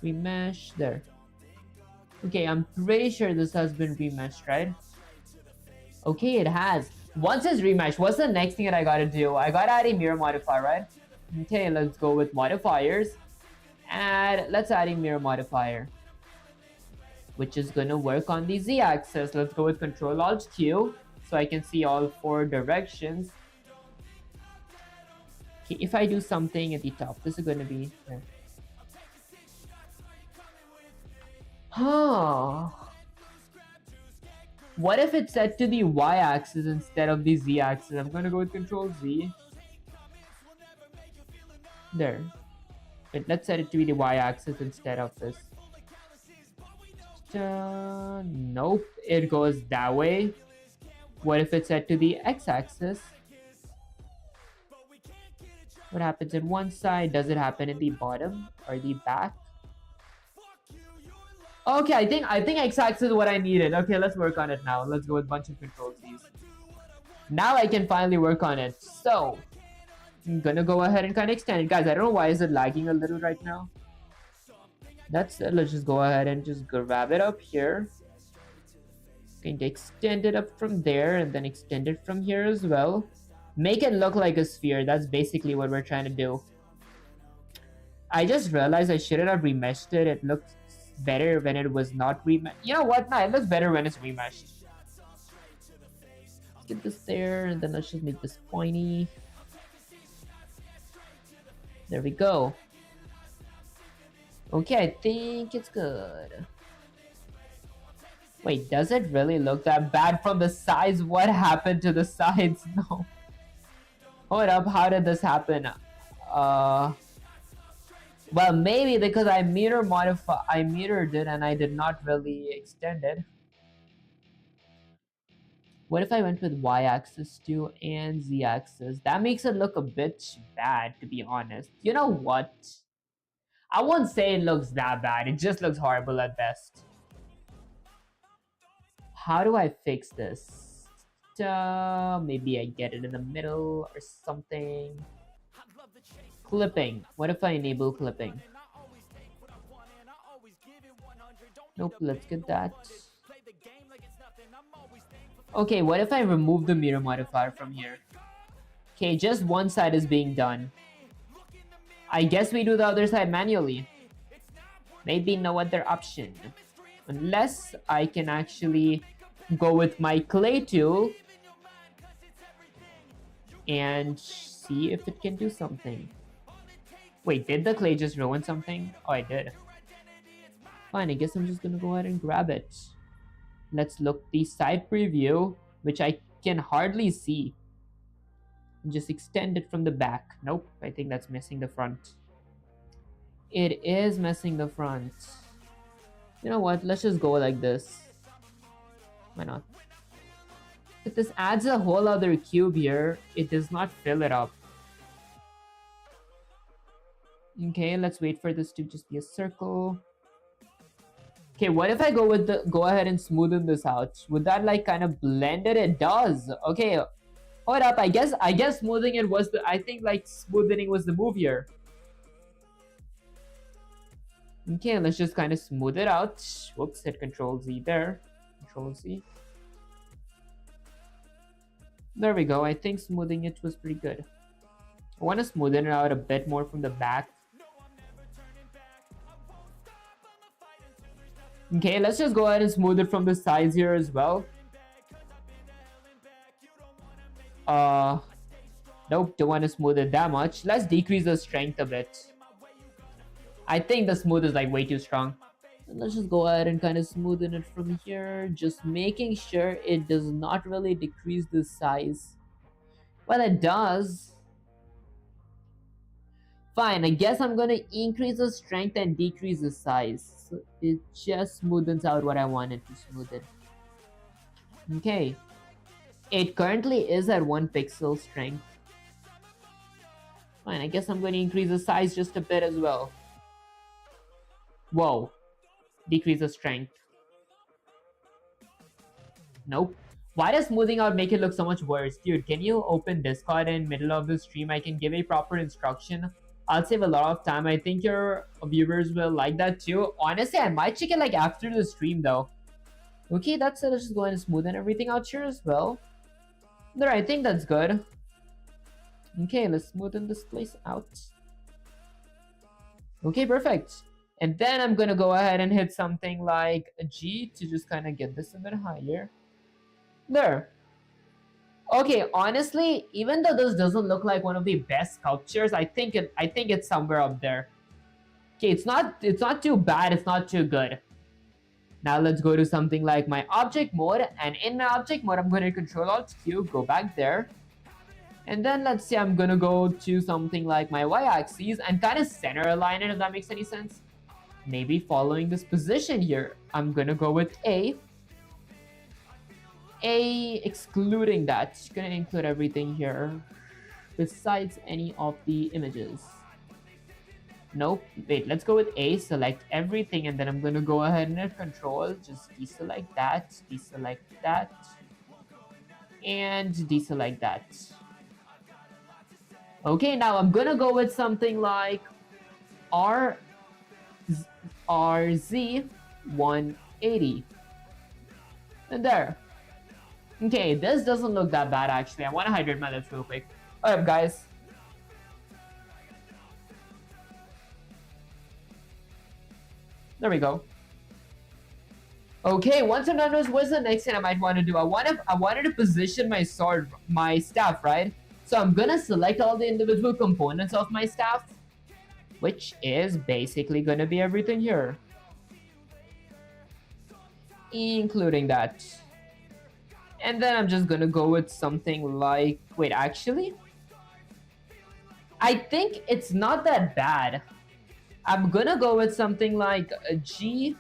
Remesh, there. Okay, I'm pretty sure this has been remeshed, right? Okay, it has. Once it's remeshed, what's the next thing that I gotta do? I gotta add a mirror modifier, right? Okay, let's go with modifiers. And let's add a mirror modifier, which is gonna work on the z-axis. Let's go with Control-Alt-Q so I can see all 4 directions. Okay, if I do something at the top, this is gonna be there. Huh. What if it's set to the y-axis instead of the z-axis? I'm gonna go with Control-Z. There. Wait, let's set it to be the y-axis instead of this. Nope, it goes that way. What if it's set to the x-axis? What happens in one side? Does it happen in the bottom or the back? Okay, I think x-axis is what I needed. Okay, let's work on it now. Let's go with a bunch of Control-Z's. Now I can finally work on it. So, I'm gonna go ahead and kind of extend it. Guys, I don't know why is it lagging a little right now. That's it. Let's just go ahead and just grab it up here. Going to extend it up from there and then extend it from here as well. Make it look like a sphere. That's basically what we're trying to do. I just realized I shouldn't have remeshed it. It looked better when it was not remeshed. You know what? No, it looks better when it's remeshed. Let's get this there and then let's just make this pointy. There we go. Okay, I think it's good. Wait, does it really look that bad from the sides? What happened to the sides? No. Hold up, how did this happen? Well, maybe because I mirrored it and I did not really extend it. What if I went with y-axis too and z-axis? That makes it look a bit bad, to be honest. You know what? I won't say it looks that bad. It just looks horrible at best. How do I fix this? Maybe I get it in the middle or something. Clipping. What if I enable clipping? Nope, let's get that. Okay, what if I remove the mirror modifier from here? Okay, just one side is being done. I guess we do the other side manually. Maybe no other option. Unless I can actually go with my clay tool and see if it can do something. Wait, did the clay just ruin something? Oh, I did. Fine, I guess I'm just gonna go ahead and grab it. Let's look the side preview, which I can hardly see. Just extend it from the back. Nope, I think that's missing the front. It is missing the front. You know what? Let's just go like this. Why not? If this adds a whole other cube here, it does not fill it up. Okay, let's wait for this to just be a circle. Okay, what if I go ahead and smoothen this out? Would that like kind of blend it? It does. Okay, hold up. I guess smoothing it was I think like smoothing was the move here. Okay, let's just kind of smooth it out. Whoops, hit Control Z there. Control Z. There we go. I think smoothing it was pretty good. I want to smoothen it out a bit more from the back. Okay, let's just go ahead and smooth it from the sides here as well. Nope, don't want to smooth it that much. Let's decrease the strength a bit. I think the smooth is like way too strong. And let's just go ahead and kind of smoothen it from here, just making sure it does not really decrease the size. Well, it does. Fine, I guess I'm gonna increase the strength and decrease the size. So it just smoothens out what I wanted to smoothen. Okay. It currently is at 1 pixel strength. Fine, I guess I'm going to increase the size just a bit as well. Whoa. Decrease the strength. Nope. Why does smoothing out make it look so much worse? Dude, can you open Discord in middle of the stream? I can give a proper instruction. I'll save a lot of time. I think your viewers will like that too. Honestly, I might check it like after the stream though. Okay, that's it. Let's just go ahead and smoothen everything out here as well. There, I think that's good. Okay, let's smoothen this place out. Okay, perfect. And then I'm gonna go ahead and hit something like a G to just kind of get this a bit higher. There. Okay, honestly, even though this doesn't look like one of the best sculptures, I think it's somewhere up there. Okay, it's not too bad, it's not too good. Now let's go to something like my object mode, and in my object mode, I'm gonna Control Alt Q, go back there. And then let's say I'm gonna go to something like my y-axis and kind of center align it, if that makes any sense. Maybe following this position here, I'm gonna go with A excluding that. Gonna include everything here besides any of the images. Nope, wait, let's go with A, select everything, and then I'm gonna go ahead and hit Control, just deselect that, and deselect that. Okay, now I'm gonna go with something like RZ180. And there. Okay, this doesn't look that bad actually. I want to hydrate my lips real quick. Alright, guys. There we go. Okay, once I'm done with what's the next thing I might want to do? I wanted to position my sword, my staff, right? So I'm gonna select all the individual components of my staff, which is basically gonna be everything here, including that. And then I'm just gonna go with something like, wait, actually, I think it's not that bad. I'm gonna go with something like a G,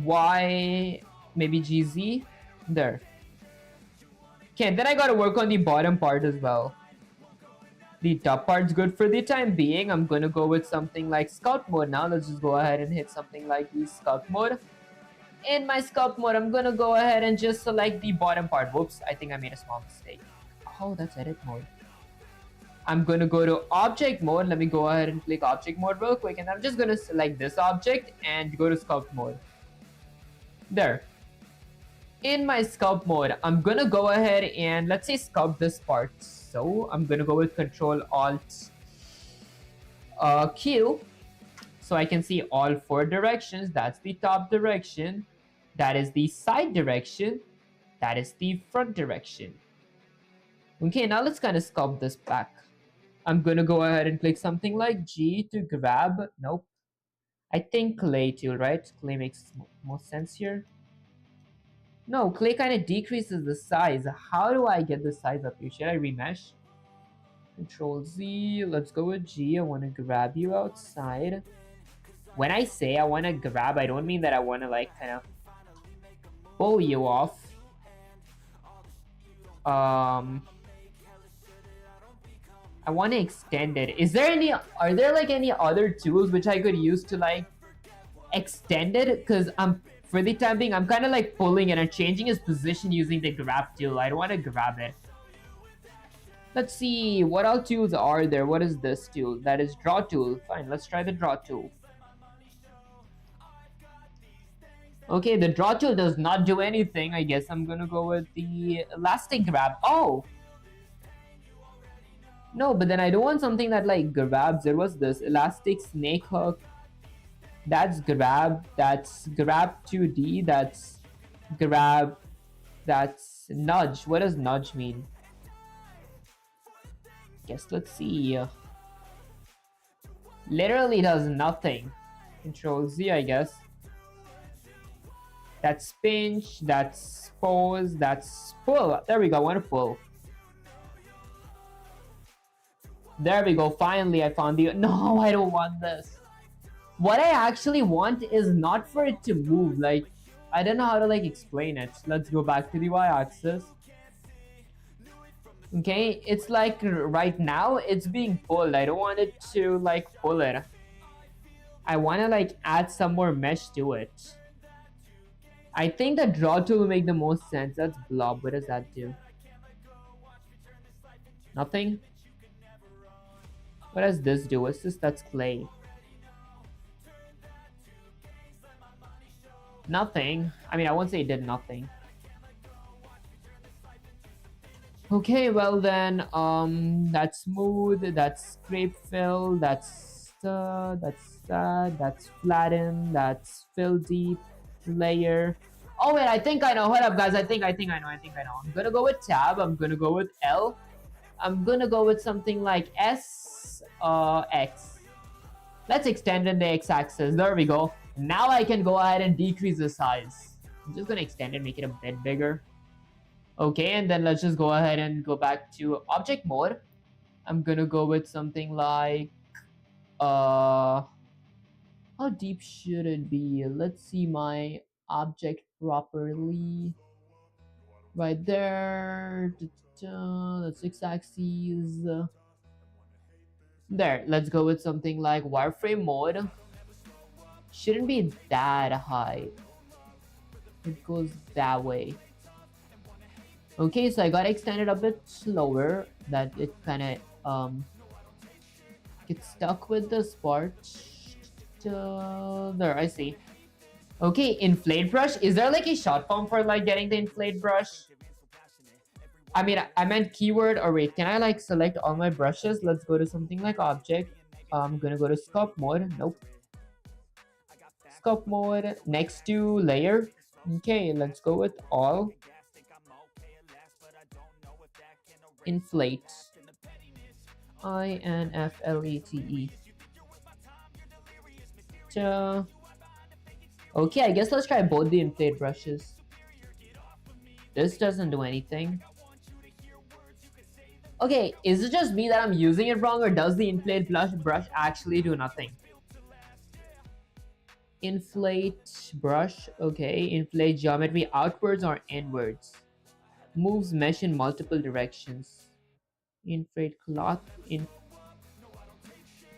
Y, maybe GZ, there. Okay, then I gotta work on the bottom part as well. The top part's good for the time being. I'm gonna go with something like sculpt mode now. Let's just go ahead and hit something like the sculpt mode. In my sculpt mode, I'm gonna go ahead and just select the bottom part. Whoops, I think I made a small mistake. Oh, that's edit mode. I'm gonna go to object mode. Let me go ahead and click object mode real quick, and I'm just gonna select this object and go to sculpt mode. There. In my sculpt mode, I'm gonna go ahead and let's say sculpt this part. So I'm gonna go with Control Alt Q, so I can see all 4 directions. That's the top direction, that is the side direction, that is the front direction. Okay, now let's kind of sculpt this back. I'm gonna go ahead and click something like G to grab. Nope, I think clay tool, right? Clay makes most sense here. No, clay kind of decreases the size. How do I get the size up here? Should I remesh? Control Z, let's go with G. I want to grab you outside. When I say I want to grab, I don't mean that I want to like kind of pull you off. I want to extend it. Are there like any other tools which I could use to like extend it? Because for the time being, I'm kind of like pulling it and changing his position using the grab tool. I don't want to grab it. Let's see, what all tools are there? What is this tool? That is draw tool. Fine, let's try the draw tool. Okay, the draw tool does not do anything. I guess I'm gonna go with the elastic grab. Oh! No, but then I don't want something that like grabs. There was this elastic snake hook. That's grab. That's grab 2D. That's grab. That's nudge. What does nudge mean? Guess let's see. Literally does nothing. Control Z, I guess. That's pinch. That's pose. That's pull. There we go. I want to pull. There we go. Finally, I found the. No, I don't want this. What I actually want is not for it to move. Like, I don't know how to like explain it. Let's go back to the y-axis. Okay, it's like right now it's being pulled. I don't want it to like pull it. I want to like add some more mesh to it. I think the draw tool will make the most sense. That's blob. What does that do? Nothing. What does this do? What's this? That's clay. Nothing. I mean, I won't say it did nothing. Okay, well then, that's smooth, that's scrape fill, that's flatten, that's fill deep, layer. Oh wait, I think I know. Hold up, guys. I think I know. I'm gonna go with tab. I'm gonna go with L. I'm gonna go with something like S, X. Let's extend in the x-axis. There we go. Now I can go ahead and decrease the size. I'm just gonna extend it, make it a bit bigger. Okay, and then let's just go ahead and go back to object mode. I'm gonna go with something like uh how deep should it be? Let's see my object properly. Right there. That's x-axis. There, let's go with something like wireframe mode. Shouldn't be that high. It goes that way. Okay, so I got extended a bit slower, that it kind of gets stuck with this part. There, I see. Okay, inflate brush. Is there like a short form for like getting the inflate brush? I mean, I meant keyword, or wait, can I like select all my brushes? Let's go to something like object. I'm gonna go to scope mode. Nope. Scope mode next to layer. Okay, let's go with all. Inflate. INFLATE. Okay, I guess let's try both the inflate brushes. This doesn't do anything. Okay, is it just me that I'm using it wrong, or does the inflate brush actually do nothing? Inflate brush, okay. Inflate geometry outwards or inwards. Moves mesh in multiple directions. Inflate cloth in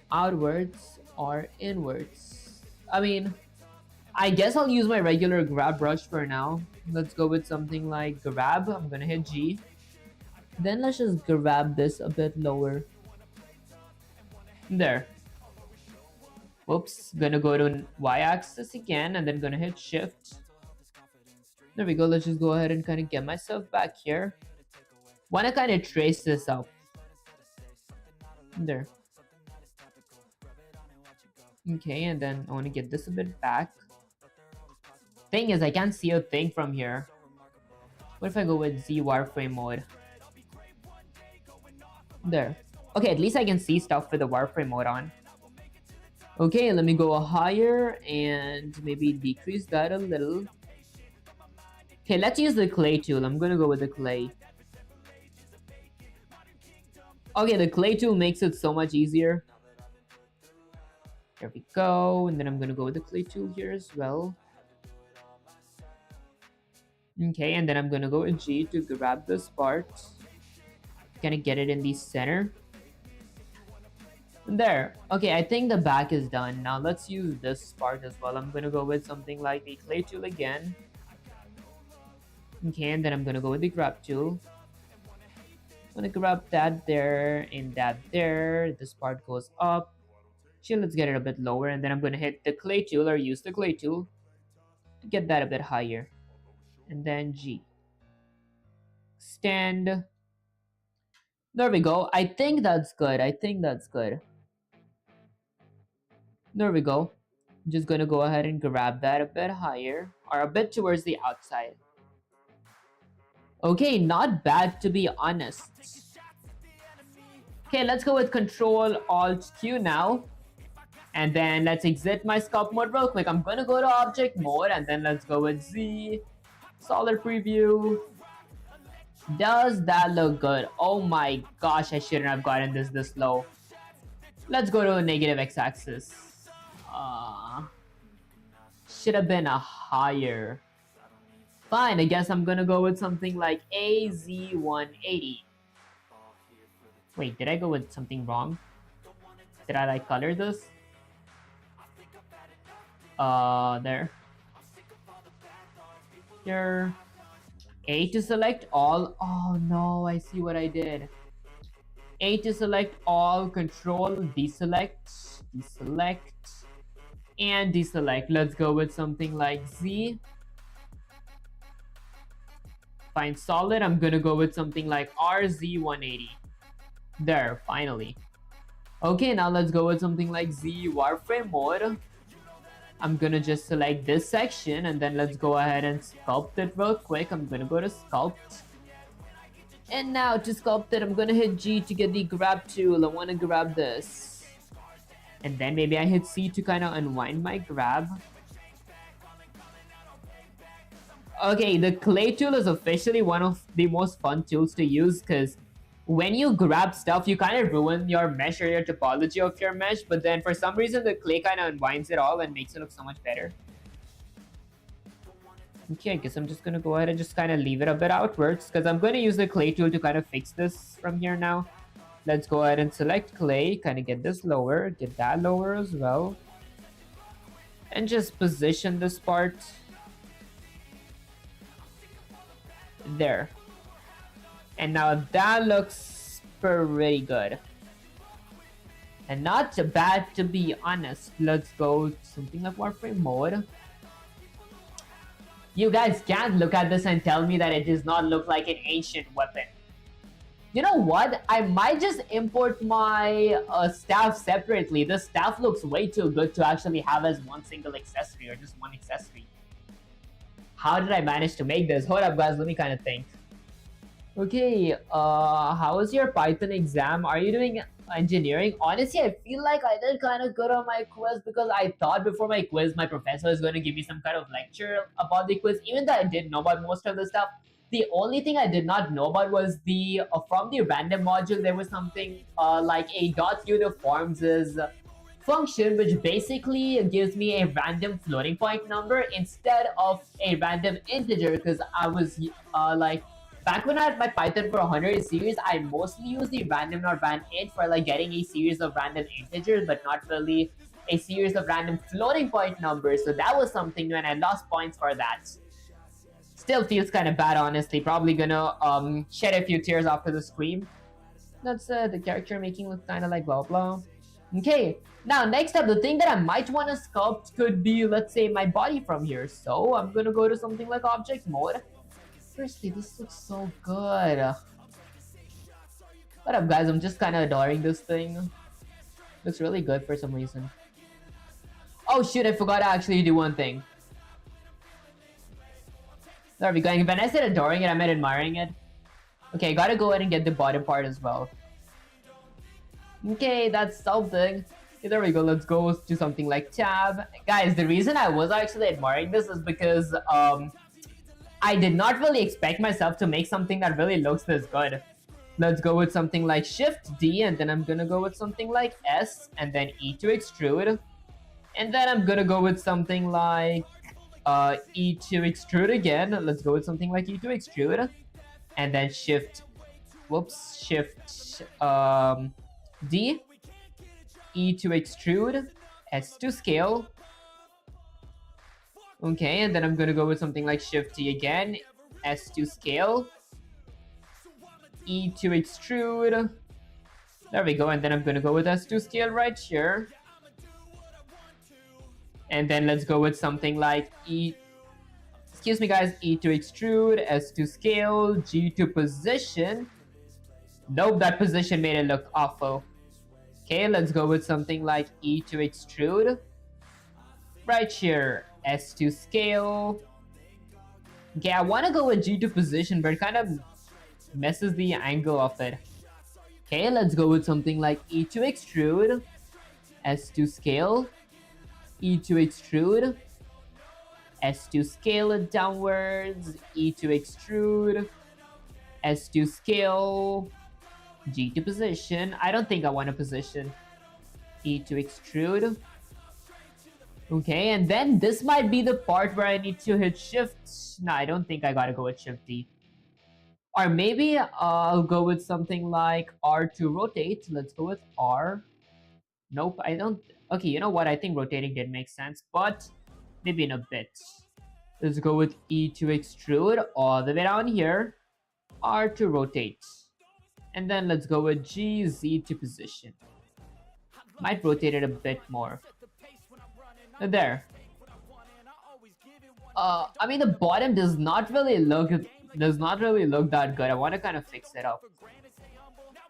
outwards or inwards. I mean, I guess I'll use my regular grab brush for now. Let's go with something like grab. I'm gonna hit G. Then let's just grab this a bit lower. There. Whoops. Gonna go to y-axis again and then gonna hit shift. There we go. Let's just go ahead and kind of get myself back here. Wanna kind of trace this up. There. Okay, and then I want to get this a bit back. Thing is, I can't see a thing from here. What if I go with Z wireframe mode? There. Okay, at least I can see stuff with the wireframe mode on. Okay, let me go higher and maybe decrease that a little. Okay, let's use the clay tool. I'm gonna go with the clay. Okay, the clay tool makes it so much easier. There we go. And then I'm gonna go with the clay tool here as well. Okay, and then I'm gonna go with G to grab this part. Gonna get it in the center. There. Okay, I think the back is done. Now let's use this part as well. I'm gonna go with something like the clay tool again. Okay, and then I'm gonna go with the grab tool. I'm gonna grab that there and that there. This part goes up. Chill, let's get it a bit lower, and then I'm gonna hit the clay tool or use the clay tool to get that a bit higher. And then G. Extend. There we go. I think that's good. I think that's good. There we go. I'm just gonna go ahead and grab that a bit higher or a bit towards the outside. Okay, not bad to be honest. Okay, let's go with Control Alt Q now. And then let's exit my sculpt mode real quick. I'm gonna go to object mode and then let's go with Z. Solid preview. Does that look good? Oh my gosh, I shouldn't have gotten this low. Let's go to negative x-axis. Should have been a higher. Fine, I guess I'm gonna go with something like AZ180. Wait, did I go with something wrong? Did I like color this? There. Here. A to select all. Oh no, I see what I did. A to select all, control, deselect, deselect, and deselect. Let's go with something like Z. Find solid, I'm gonna go with something like RZ180. There, finally. Okay, now let's go with something like Z wireframe mode. I'm gonna just select this section and then let's go ahead and sculpt it real quick. I'm gonna go to sculpt. And now to sculpt it, I'm gonna hit G to get the grab tool. I wanna grab this. And then maybe I hit C to kind of unwind my grab. Okay, the clay tool is officially one of the most fun tools to use because when you grab stuff, you kind of ruin your mesh or your topology of your mesh, but then for some reason the clay kind of unwinds it all and makes it look so much better. Okay, I guess I'm just gonna go ahead and just kind of leave it a bit outwards because I'm gonna use the clay tool to kind of fix this from here now. Let's go ahead and select clay, kind of get this lower, get that lower as well. And just position this part. There. And now that looks pretty good. And not bad to be honest. Let's go something like Warframe mode. You guys can't look at this and tell me that it does not look like an ancient weapon. You know what? I might just import my staff separately. The staff looks way too good to actually have as one single accessory or just one accessory. How did I manage to make this? Hold up guys, let me kind of think. Okay, how was your Python exam? Are you doing engineering? Honestly, I feel like I did kind of good on my quiz because I thought before my quiz, my professor was going to give me some kind of lecture about the quiz, even though I didn't know about most of the stuff. The only thing I did not know about was the, from the random module, there was something like a .uniforms is function, which basically gives me a random floating point number instead of a random integer because I was like, back when I had my Python for 100 series, I mostly used the random or randint for like getting a series of random integers, but not really a series of random floating point numbers. So that was something new and I lost points for that. Still feels kind of bad, honestly. Probably gonna shed a few tears after the stream. That's the character making look kind of like blah blah. Okay, now next up, the thing that I might want to sculpt could be, let's say, my body from here. So I'm gonna go to something like object mode. Firstly, this looks so good. What up guys, I'm just kind of adoring this thing. Looks really good for some reason. Oh shoot, I forgot to actually do one thing. There we go. When I said adoring it, I meant admiring it. Okay, gotta go ahead and get the bottom part as well. Okay, that's something. Okay, there we go. Let's go to something like tab. Guys, the reason I was actually admiring this is because I did not really expect myself to make something that really looks this good. Let's go with something like Shift D, and then I'm gonna go with something like S, and then E to extrude. And then I'm gonna go with something like E to extrude again. Let's go with something like E to extrude. And then Shift D, E to extrude, S to scale. Okay, and then I'm gonna go with something like Shift T again, S to scale, E to extrude. There we go, and then I'm gonna go with S to scale right here. And then let's go with something like excuse me guys, E to extrude, S to scale, G to position. Nope, that position made it look awful. Okay, let's go with something like E to extrude. Right here, S to scale. Okay, I want to go with G to position, but it kind of messes the angle of it. Okay, let's go with something like E to extrude, S to scale, E to extrude, S to scale it downwards, E to extrude, S to scale, G to position. I don't think I want to position. E to extrude. Okay, and then this might be the part where I need to hit shift. No, I don't think I gotta go with shift D. Or maybe I'll go with something like R to rotate. Let's go with R. Nope, I don't. Okay, you know what? I think rotating did make sense, but maybe in a bit. Let's go with E to extrude all the way down here. R to rotate. And then let's go with G, Z to position. Might rotate it a bit more. There. I mean the bottom does not really look that good. I want to kind of fix it up.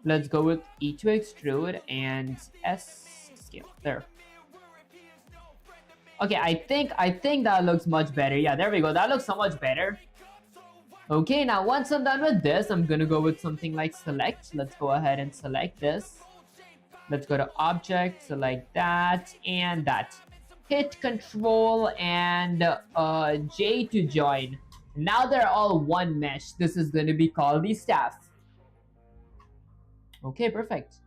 Let's go with E to extrude and S scale. There. Okay, I think that looks much better. Yeah, there we go. That looks so much better. Okay, now once I'm done with this, I'm gonna go with something like select. Let's go ahead and select this. Let's go to object, select that and that. Hit control and J to join. Now they're all one mesh. This is going to be called the staff. Okay, perfect.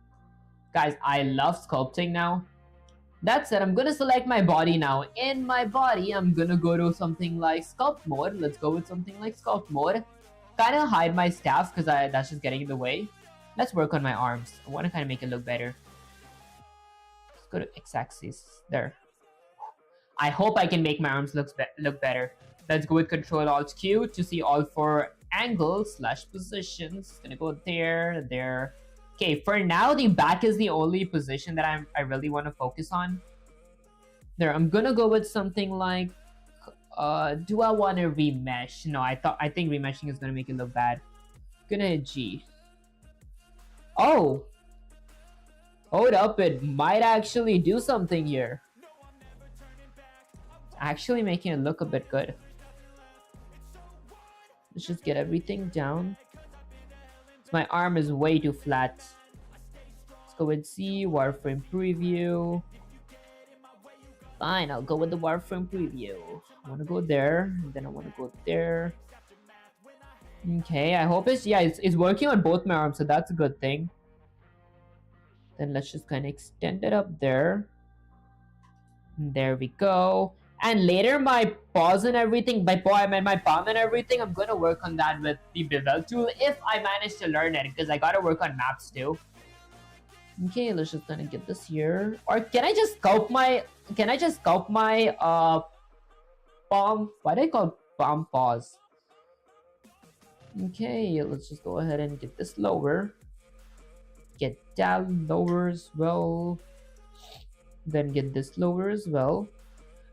Guys, I love sculpting now. That said, I'm going to select my body now. In my body, I'm going to go to something like sculpt mode. Let's go with something like sculpt mode. Kind of hide my staff because that's just getting in the way. Let's work on my arms. I want to kind of make it look better. Let's go to x-axis. There. I hope I can make my arms look better. Let's go with Control Alt Q to see all four angles / positions. It's gonna go there, there. Okay, for now the back is the only position that I really want to focus on. There, I'm gonna go with something like do I want to remesh? No, I think remeshing is gonna make it look bad. Gonna hit G. Oh, hold up, it might actually do something here. Actually making it look a bit good. Let's just get everything down. My arm is way too flat. Let's go with C, wireframe preview. Fine, I'll go with the wireframe preview. I want to go there, and then I want to go there. Okay, I hope it's working on both my arms, so that's a good thing. Then let's just kind of extend it up there. And there we go. And later my paws and everything, by paw I meant my palm and everything, I'm gonna work on that with the bevel tool if I manage to learn it, because I gotta work on maps too. Okay, let's just kind of get this here. Or can I just sculpt my palm? Why do I call palm paws? Okay, let's just go ahead and get this lower. Get that lower as well. Then get this lower as well.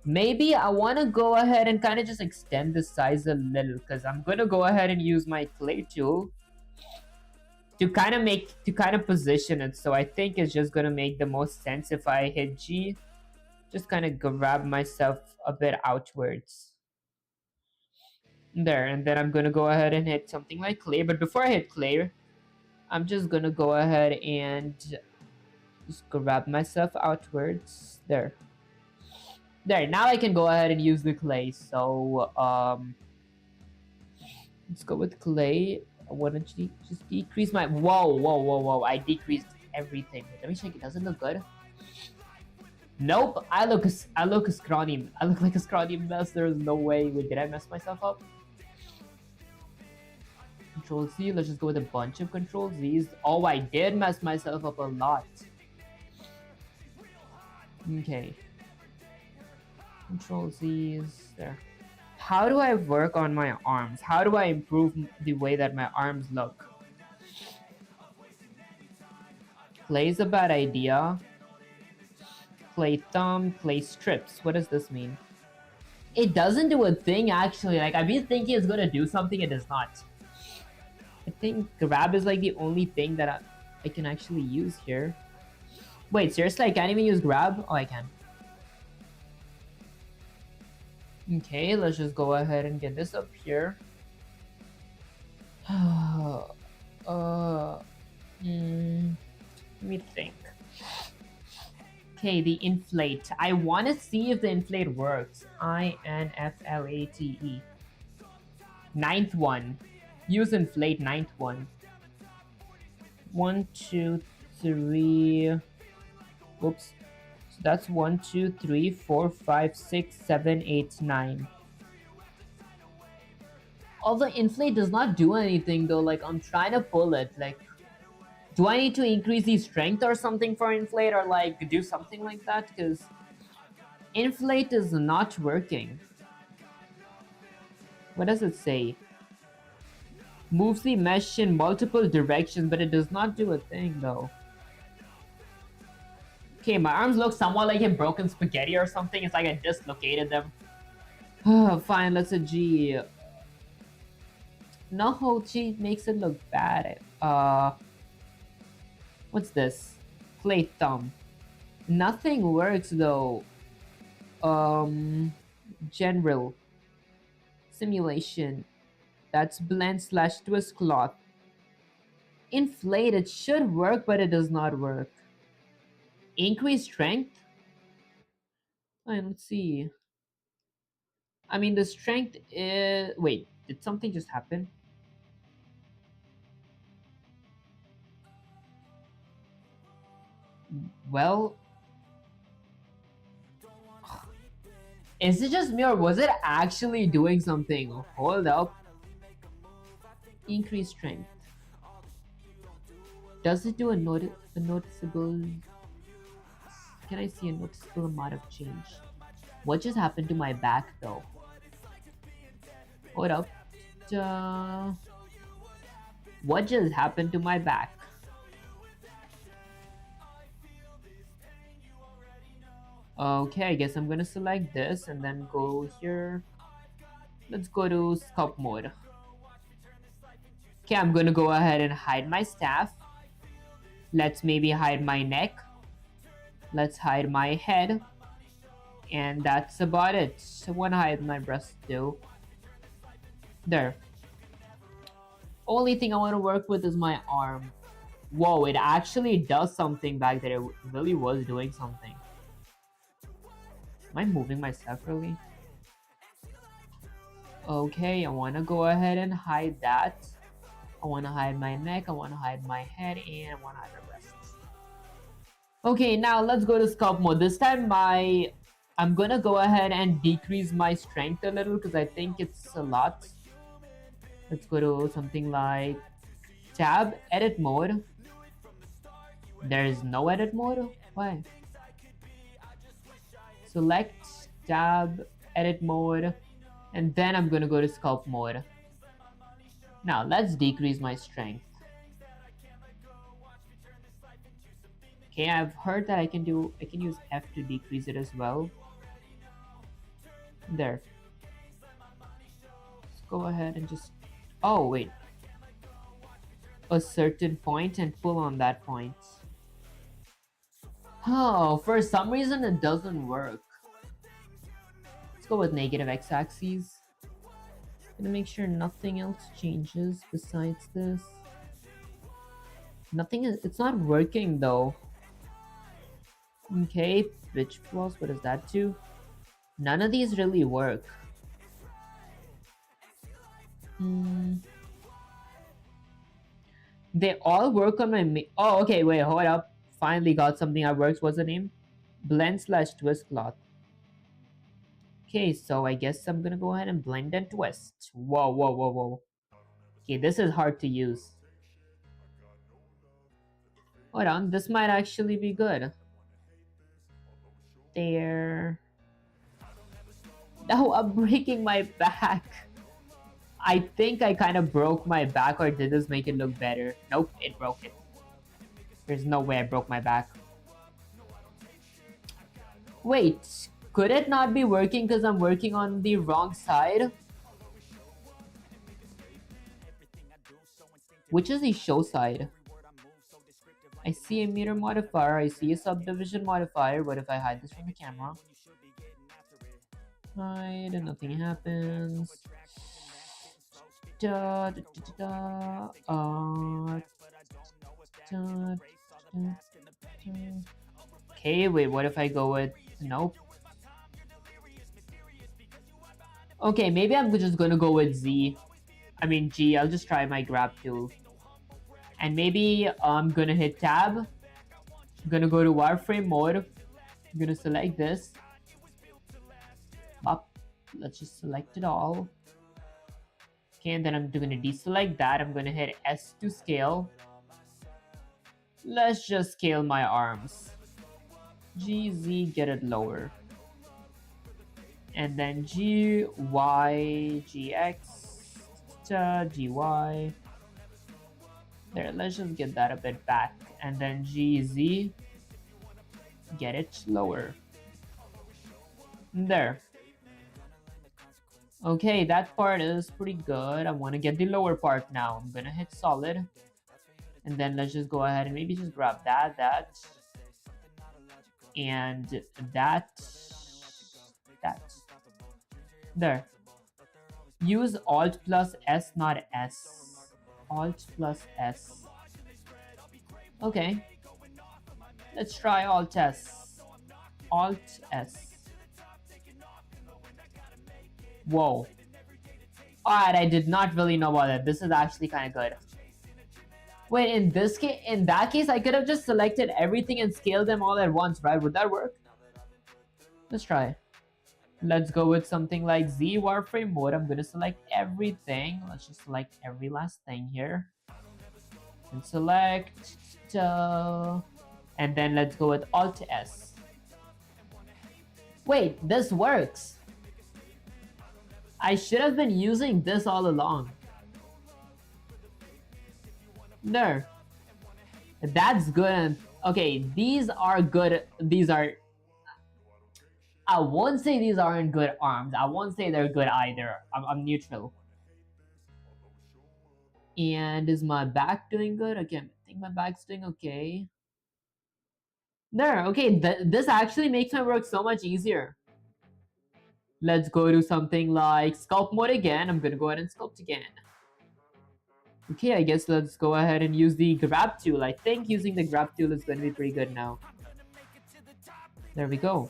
Maybe I want to go ahead and kind of just extend the size a little, because I'm going to go ahead and use my clay tool to kind of position it. So I think it's just going to make the most sense if I hit G. Just kind of grab myself a bit outwards. There, and then I'm going to go ahead and hit something like clay. But before I hit clay, I'm just going to go ahead and just grab myself outwards. There. There, now I can go ahead and use the clay. So, let's go with clay. I want to just decrease my... Whoa. I decreased everything. Let me check. It doesn't look good. Nope. I look a scrawny. I look like a scrawny mess. There's no way. Wait, did I mess myself up? Control Z. Let's just go with a bunch of Control Z's. Oh, I did mess myself up a lot. Okay. Control Z's there. How do I work on my arms? How do I improve the way that my arms look? Clay's a bad idea. Clay thumb, clay strips. What does this mean? It doesn't do a thing actually. Like I've been thinking it's gonna do something, it does not. I think grab is like the only thing that I can actually use here. Wait, seriously? I can't even use grab? Oh, I can. Okay, let's just go ahead and get this up here. Let me think. Okay, the inflate. I want to see if the inflate works. INFLATE. Ninth one. Use inflate, ninth one. 1, 2, 3. Oops. So that's 1, 2, 3, 4, 5, 6, 7, 8, 9. Although inflate does not do anything though, like I'm trying to pull it, like do I need to increase the strength or something for inflate or like do something like that? Because inflate is not working. What does it say? Moves the mesh in multiple directions, but it does not do a thing though. Okay, my arms look somewhat like a broken spaghetti or something. It's like I dislocated them. Fine, let's a G. No, G makes it look bad. What's this? Clay thumb. Nothing works though. General. Simulation. That's blend slash twist cloth. Inflate, it should work, but it does not work. Increase strength? Fine, let's see. I mean, the strength is... Wait, did something just happen? Well... Is it just me or was it actually doing something? Hold up. Increase strength. Does it do a noticeable... Can I see a noticeable amount of change? What just happened to my back though? Hold up. What just happened to my back? Okay, I guess I'm gonna select this and then go here. Let's go to sculpt mode. Okay, I'm gonna go ahead and hide my staff. Let's maybe hide my neck. Let's hide my head. And that's about it. I wanna hide my breast too. There. Only thing I wanna work with is my arm. Whoa, it actually does something back there. It really was doing something. Am I moving myself really? Okay, I wanna go ahead and hide that. I want to hide my neck, I want to hide my head, and I want to hide my breasts. Okay, now let's go to sculpt mode. This time I'm gonna go ahead and decrease my strength a little because I think it's a lot. Let's go to something like tab, edit mode. There is no edit mode? Why? Select tab, edit mode, and then I'm gonna go to sculpt mode. Now let's decrease my strength. Okay, I've heard that I can use F to decrease it as well. There. Let's go ahead and just... Oh, wait. A certain point and pull on that point. Oh, for some reason it doesn't work. Let's go with negative x-axis. Gonna make sure nothing else changes besides this. It's not working though. Okay, pitch flaws, what does that do? None of these really work. They all work on my... Oh, okay, wait, hold up. Finally got something that works. What's the name? Blend slash twist cloth. Okay, so I guess I'm gonna go ahead and blend and twist. Whoa, whoa, whoa, whoa. Okay, this is hard to use. Hold on, this might actually be good. There. Now I'm breaking my back. I think I kind of broke my back, or did this make it look better? Nope, it broke it. There's no way I broke my back. Wait, could it not be working because I'm working on the wrong side? Which is the show side? I see a meter modifier, I see a subdivision modifier. What if I hide this from the camera? Hide and nothing happens. Da, da, da, da, da, da, da. Okay, wait, what if I go with... Nope. Okay, maybe I'm just gonna go with Z. I mean G, I'll just try my grab tool. And maybe I'm gonna hit tab. I'm gonna go to wireframe mode. I'm gonna select this. Up. Let's just select it all. Okay, and then I'm gonna deselect that. I'm gonna hit S to scale. Let's just scale my arms. GZ, get it lower. And then GY, GX, GY. There, let's just get that a bit back. And then GZ, get it lower. There. Okay, that part is pretty good. I want to get the lower part now. I'm gonna hit solid. And then let's just go ahead and maybe just grab that, and that. There. Use Alt plus S, not S. Alt plus S. Okay. Let's try Alt S. Alt S. Whoa. Alright, I did not really know about that. This is actually kind of good. Wait, in that case, I could have just selected everything and scaled them all at once, right? Would that work? Let's try. Let's go with something like Z wireframe mode. I'm gonna select everything. Let's just select every last thing here. And select, and then let's go with Alt S. Wait, this works. I should have been using this all along. There. That's good. Okay, these are good. These are... I won't say these aren't good arms. I won't say they're good either. I'm neutral. And is my back doing good? Okay, I think my back's doing okay. There, okay, this actually makes my work so much easier. Let's go to something like sculpt mode again. I'm gonna go ahead and sculpt again. Okay, I guess let's go ahead and use the grab tool. I think using the grab tool is gonna be pretty good now. There we go.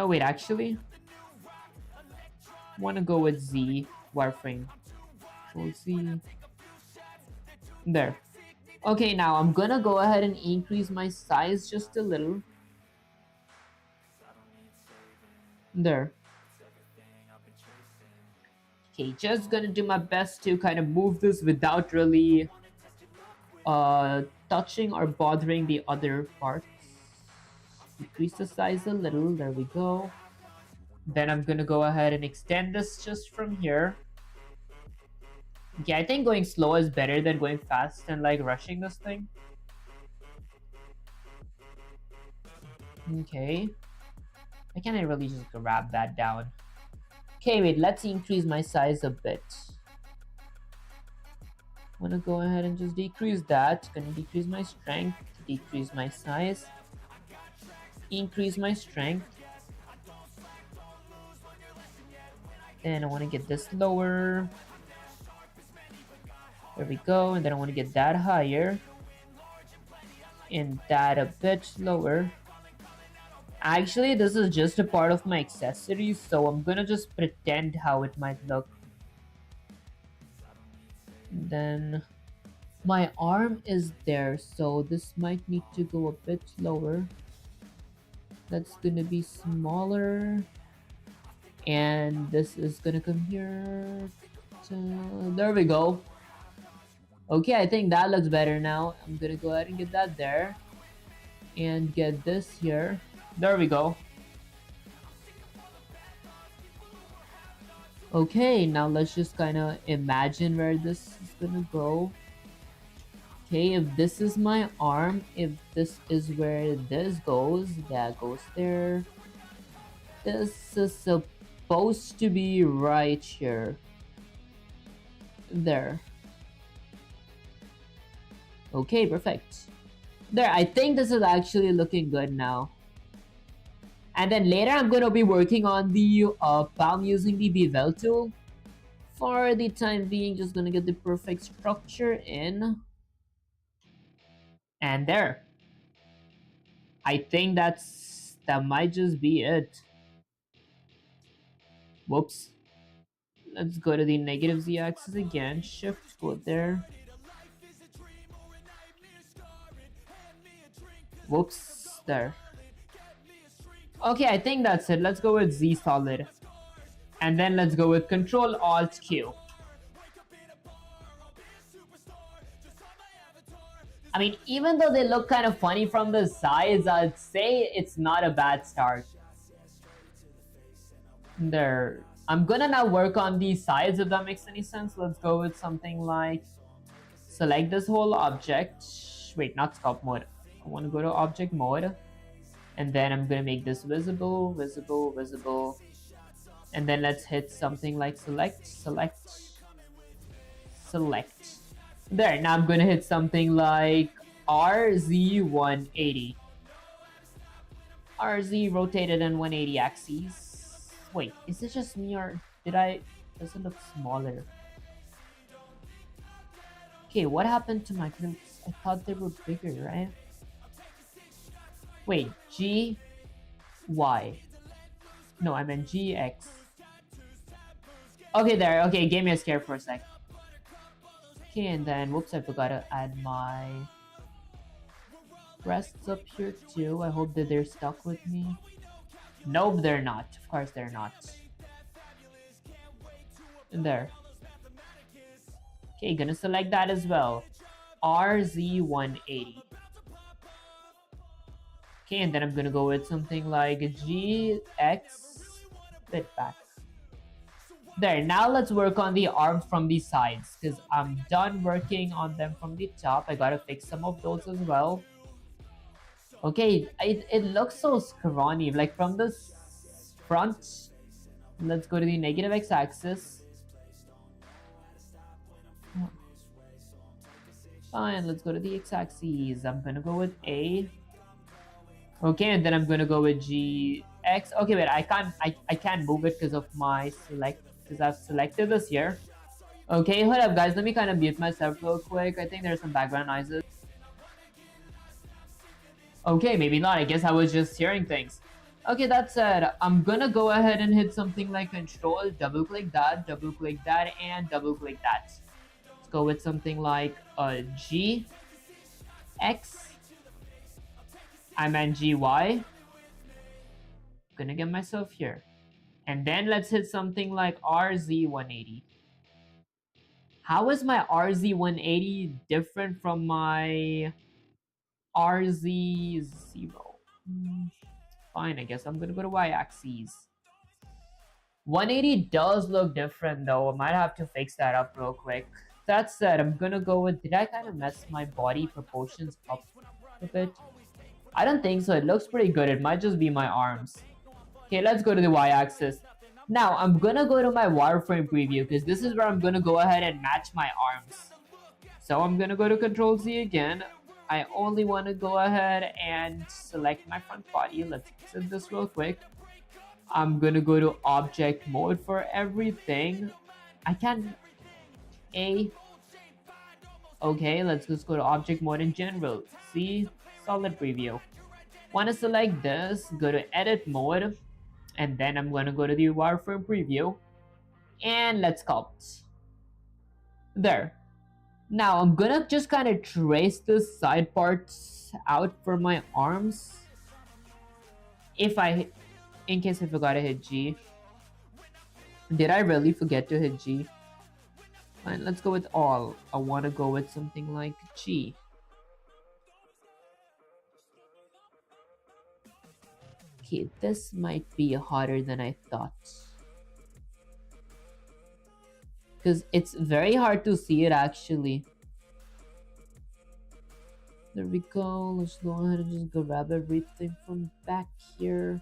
Wait, actually, wanna go with Z wireframe. Control Z. There. Okay, now I'm gonna go ahead and increase my size just a little. There. Okay, just gonna do my best to kind of move this without really touching or bothering the other parts. Decrease the size a little. There we go. Then I'm gonna go ahead and extend this just from here. Okay, I think going slow is better than going fast and like rushing this thing. Okay. Why can't I really just grab that down? Okay, wait, let's increase my size a bit. I'm gonna go ahead and just decrease that. Gonna decrease my strength, decrease my size, increase my strength. Then I want to get this lower. There we go. And then I want to get that higher. And that a bit lower. Actually, this is just a part of my accessories, so I'm gonna just pretend how it might look. And then my arm is there, so this might need to go a bit lower. That's gonna be smaller. And this is gonna come here. There we go. Okay, I think that looks better now. I'm gonna go ahead and get that there. And get this here. There we go. Okay, now let's just kind of imagine where this is gonna go. Okay, if this is my arm, if this is where this goes, that goes there. This is supposed to be right here. There. Okay, perfect. There, I think this is actually looking good now. And then later I'm going to be working on the palm using the bevel tool. For the time being, just going to get the perfect structure in. And there. I think that might just be it. Whoops. Let's go to the negative z-axis again. Shift, go there. Whoops, there. Okay, I think that's it. Let's go with Z solid. And then let's go with Control Alt Q. I mean, even though they look kind of funny from the sides, I'd say it's not a bad start. There. I'm gonna now work on the sides if that makes any sense. Let's go with something like select this whole object. Wait, not sculpt mode. I want to go to object mode. And then I'm gonna make this visible, visible, visible. And then let's hit something like select, select, select. There, now I'm gonna hit something like RZ180. RZ rotated in 180 axes. Wait, is it just me or does it look smaller? Okay, what happened to my glutes? I thought they were bigger, right? Wait, G, Y. No, I meant GX. Okay, there. Okay, it gave me a scare for a sec. Okay, and then, whoops, I forgot to add my breasts up here too. I hope that they're stuck with me. Nope, they're not. Of course they're not. And there. Okay, gonna select that as well. RZ180. Okay, and then I'm gonna go with something like GX fit back. There, now let's work on the arms from the sides because I'm done working on them from the top. I gotta fix some of those as well. Okay, it looks so scrawny, like from the front. Let's go to the negative x-axis. Fine, let's go to the x-axis. I'm gonna go with A. Okay, and then I'm gonna go with GX. Okay, wait, I can't move it because of my select, because I've selected this here. Okay, hold up guys, let me kind of mute myself real quick. I think there's some background noises. Okay, maybe not. I guess I was just hearing things. Okay, that said, I'm gonna go ahead and hit something like Control, double click that, and double click that. Let's go with something like G, X, I meant GY. Gonna get myself here. And then let's hit something like RZ180. How is my RZ180 different from my RZ0? Fine, I guess I'm gonna go to y-axis. 180 does look different though. I might have to fix that up real quick. That said, I'm gonna go with, did I kind of mess my body proportions up a bit? I don't think so. It looks pretty good. It might just be my arms. Okay, let's go to the y-axis. Now, I'm gonna go to my wireframe preview because this is where I'm gonna go ahead and match my arms. So I'm gonna go to Control Z again. I only want to go ahead and select my front body. Let's set this real quick. I'm gonna go to object mode for everything. I can A. Okay, let's just go to object mode in general. See, solid preview. Want to select this, go to edit mode, and then I'm gonna go to the wireframe preview, and let's sculpt. There. Now I'm gonna just kind of trace the side parts out for my arms. In case I forgot to hit G. Did I really forget to hit G? Fine, let's go with all. I want to go with something like G. Okay, this might be harder than I thought. Because it's very hard to see it actually. There we go. Let's go ahead and just grab everything from back here.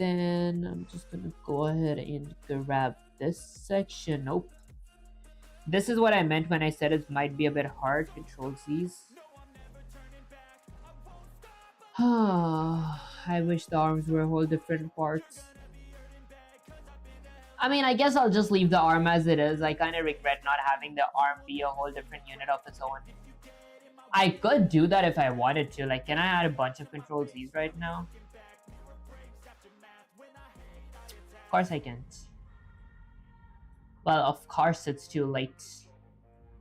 then I'm just gonna go ahead and grab this section. Nope. This is what I meant when I said it might be a bit hard. Control Z's. I wish the arms were whole different parts. I mean, I guess I'll just leave the arm as it is. I kind of regret not having the arm be a whole different unit of its own. I could do that if I wanted to. Like, can I add a bunch of Control Z's right now? Of course I can't. Well, of course it's too late.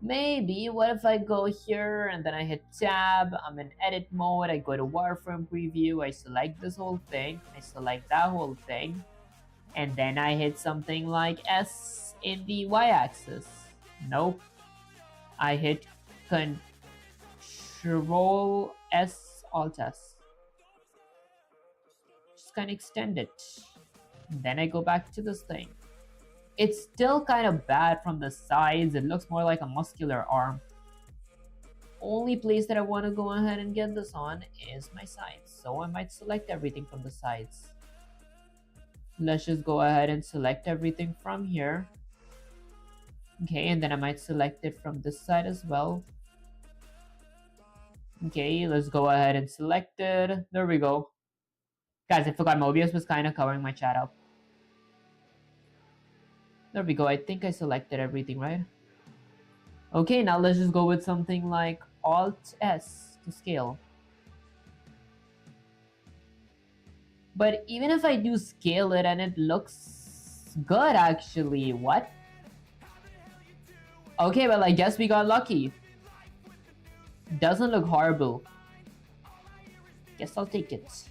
Maybe, what if I go here and then I hit tab, I'm in edit mode, I go to wireframe preview, I select this whole thing, I select that whole thing, and then I hit something like S in the y-axis. Nope. I hit Control S, Alt S. Just kind of extend it. Then I go back to this thing. It's still kind of bad from the sides. It looks more like a muscular arm. Only place that I want to go ahead and get this on is my sides. So I might select everything from the sides. Let's just go ahead and select everything from here. Okay, and then I might select it from this side as well. Okay, let's go ahead and select it. There we go. Guys, I forgot Mobius was kind of covering my chat up. There we go. I think I selected everything, right? Okay, now let's just go with something like Alt S to scale. But even if I do scale it and it looks good actually, what? Okay, well I guess we got lucky. Doesn't look horrible. Guess I'll take it.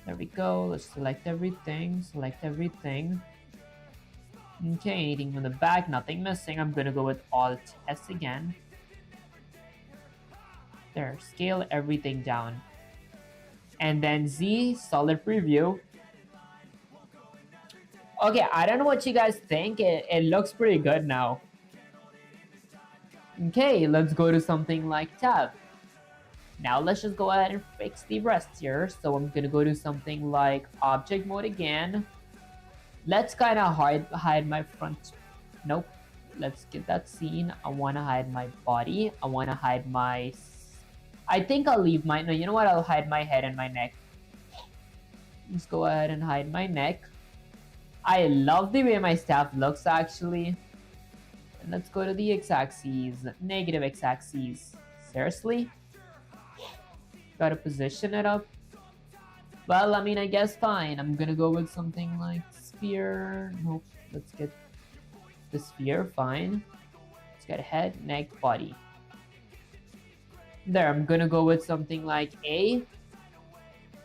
There we go. Let's select everything. Select everything. Okay, anything from the back, nothing missing. I'm gonna go with Alt S again. There, scale everything down. And then Z, solid preview. Okay, I don't know what you guys think. It looks pretty good now. Okay, let's go to something like tab. Now let's just go ahead and fix the rest here. So I'm gonna go to something like object mode again. Let's kind of hide my front. Nope. Let's get that scene. I want to hide my body. I want to hide my... I think I'll leave my... No, you know what? I'll hide my head and my neck. Let's go ahead and hide my neck. I love the way my staff looks actually. And let's go to the x-axis. Negative x-axis. Seriously? Gotta position it up. Well, I mean, I guess fine. I'm gonna go with something like sphere. Nope. Let's get the sphere. Fine. Let's get head, neck, body. There, I'm gonna go with something like A.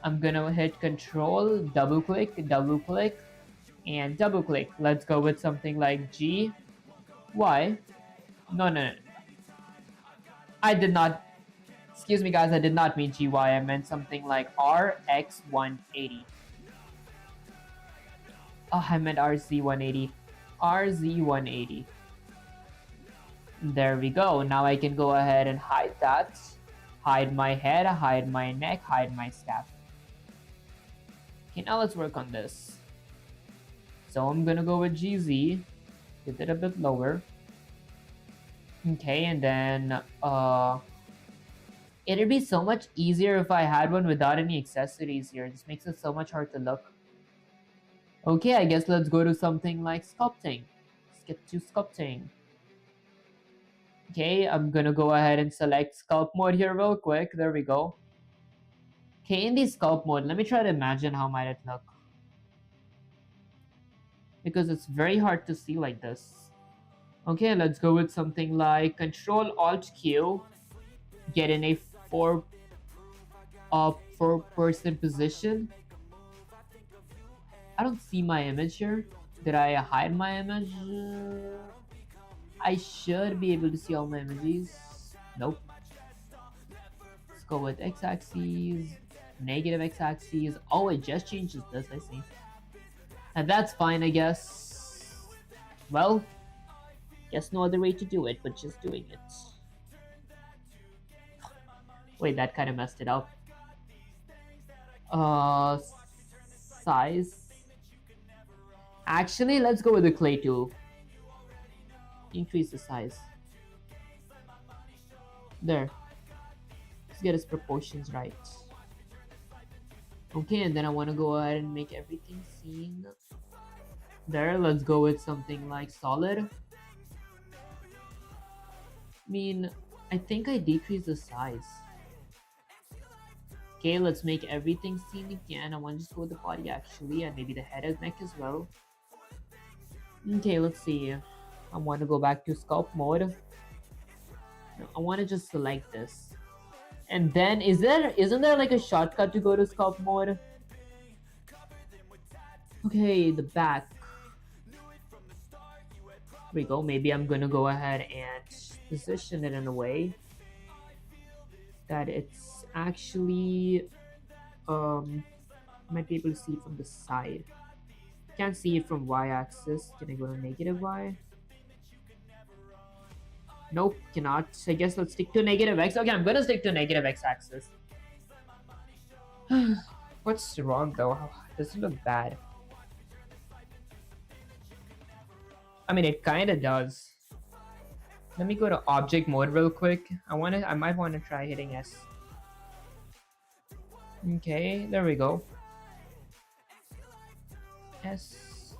I'm gonna hit Control, double click, and double click. Let's go with something like G. Y. No. I did not. Excuse me, guys. I did not mean GY. I meant something like RX180. Oh, I meant RZ180. RZ180. There we go. Now I can go ahead and hide that. Hide my head, hide my neck, hide my staff. Okay, now let's work on this. So I'm gonna go with GZ. Get it a bit lower. Okay, and then it'd be so much easier if I had one without any accessories here. This makes it so much hard to look. Okay, I guess let's go to something like sculpting. Let's get to sculpting. Okay, I'm gonna go ahead and select sculpt mode here real quick. There we go. Okay, in the sculpt mode, let me try to imagine how might it look. Because it's very hard to see like this. Okay, let's go with something like Control Alt Q. Get in a four person position. I don't see my image here. Did I hide my image? I should be able to see all my images. Nope. Let's go with x-axis, negative x-axis. Oh, it just changes this, I see. And that's fine, I guess. Well, guess no other way to do it, but just doing it. Wait, that kind of messed it up. Uh, size. Actually, let's go with the clay tool. Increase the size. There. Let's get his proportions right. Okay, and then I want to go ahead and make everything seen. There, let's go with something like solid. I mean, I think I decreased the size. Okay, let's make everything seen again. I want to just go with the body actually, and maybe the head and neck as well. Okay, let's see. I want to go back to sculpt mode. No, I want to just select this. And then isn't there like a shortcut to go to sculpt mode? Okay, the back. Here we go. Maybe I'm gonna go ahead and position it in a way that it's actually might be able to see it from the side. Can't see it from y-axis. Can I go to negative y? Nope, cannot. I guess let's stick to negative x. Okay, I'm gonna stick to negative x-axis. What's wrong though? Does it look bad? I mean, it kind of does. Let me go to object mode real quick. I might want to try hitting S. Okay, there we go. S.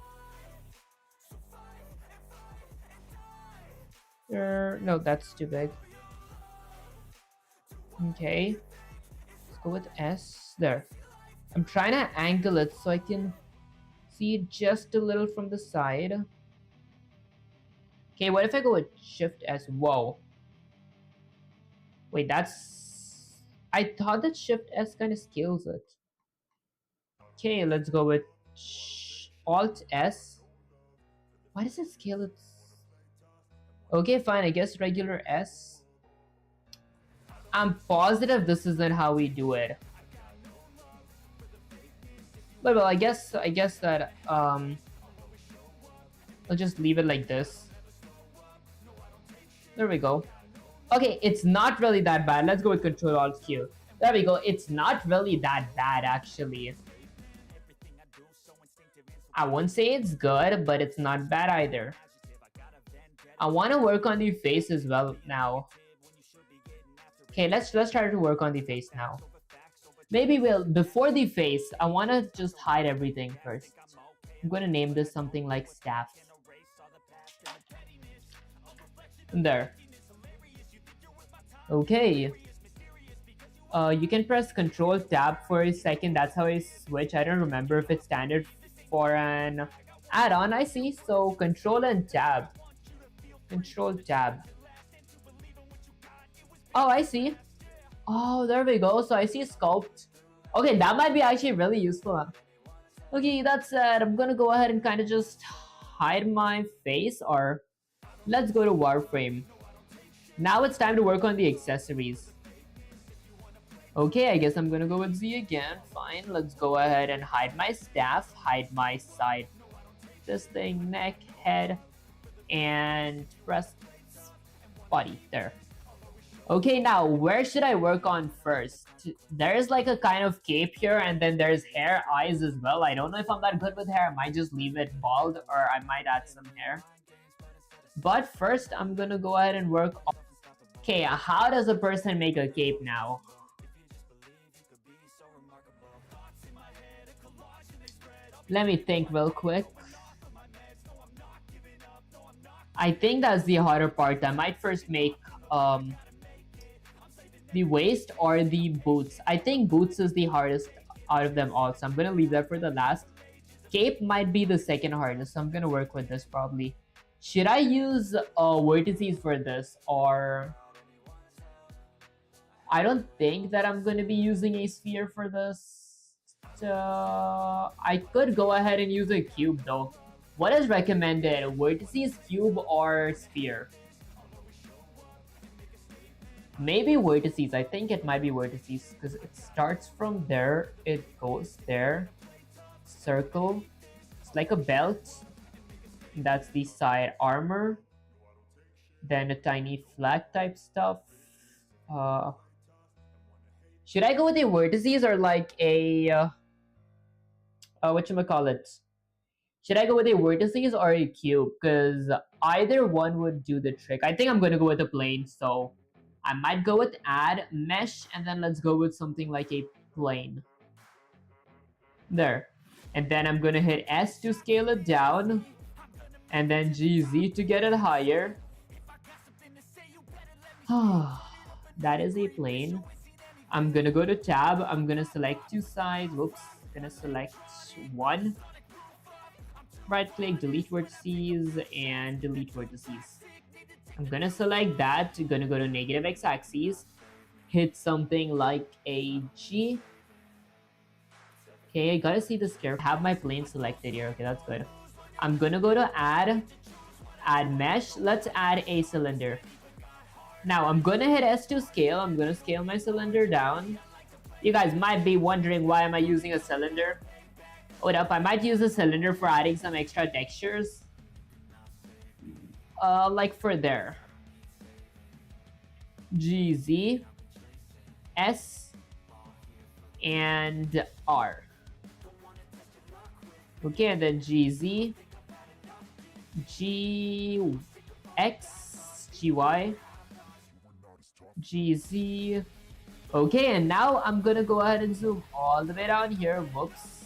No, that's too big. Okay, let's go with S. There. I'm trying to angle it so I can see it just a little from the side. Okay, what if I go with Shift S? Whoa. Wait, that's... I thought that Shift S kind of scales it. Okay, let's go with Alt S. Why does it scale it? Okay, fine, I guess regular S. I'm positive this isn't how we do it. But well, I guess that I'll just leave it like this. There we go. Okay, it's not really that bad. Let's go with Control Alt Q. There we go. It's not really that bad actually. I won't say it's good, but it's not bad either. I want to work on the face as well now. Okay, let's try to work on the face now. Maybe before the face, I want to just hide everything first. I'm going to name this something like staff. There. Okay. You can press Control Tab for a second. That's how I switch. I don't remember if it's standard for an add-on. I see. So Control and Tab. Control Tab. Oh, I see. Oh, there we go. So I see sculpt. Okay, that might be actually really useful. Okay, that said, I'm gonna go ahead and kind of just hide my face, or let's go to Warframe. Now it's time to work on the accessories. Okay, I guess I'm gonna go with Z again. Fine, let's go ahead and hide my staff, hide my side, this thing, neck, head, and breast, body. There. Okay, now where should I work on first? There's like a kind of cape here, and then there's hair, eyes as well. I don't know if I'm that good with hair. I might just leave it bald, or I might add some hair. But first, I'm gonna go ahead and work on... Okay, how does a person make a cape now? Let me think real quick. I think that's the harder part. I might first make the waist or the boots. I think boots is the hardest out of them all, so I'm gonna leave that for the last. Cape might be the second hardest, so I'm gonna work with this probably. Should I use vertices for this, or... I don't think that I'm gonna be using a sphere for this. I could go ahead and use a cube though. What is recommended? Vertices, cube, or sphere? Maybe vertices. I think it might be vertices because it starts from there, it goes there, circle. It's like a belt. That's the side armor. Then a tiny flag type stuff. Should I go with a vertices or like a whatchamacallit? Should I go with a vertices or a cube? Because either one would do the trick. I think I'm gonna go with a plane, so I might go with add mesh, and then let's go with something like a plane. There. And then I'm gonna hit S to scale it down, and then GZ to get it higher. That is a plane. I'm gonna go to tab, I'm gonna select two sides, whoops, gonna select one. Right click, delete vertices, and delete vertices. I'm gonna select that, gonna go to negative x-axis, hit something like a G. Okay, I gotta see this carefully. I have my plane selected here, okay, that's good. I'm gonna go to add mesh, let's add a cylinder. Now I'm gonna hit S to scale, I'm gonna scale my cylinder down. You guys might be wondering why am I using a cylinder? Hold up, I might use a cylinder for adding some extra textures. Like for there. GZ, S, and R. Okay, and then GZ, GX, GY, GZ. Okay, and now I'm gonna go ahead and zoom all the way down here. Whoops.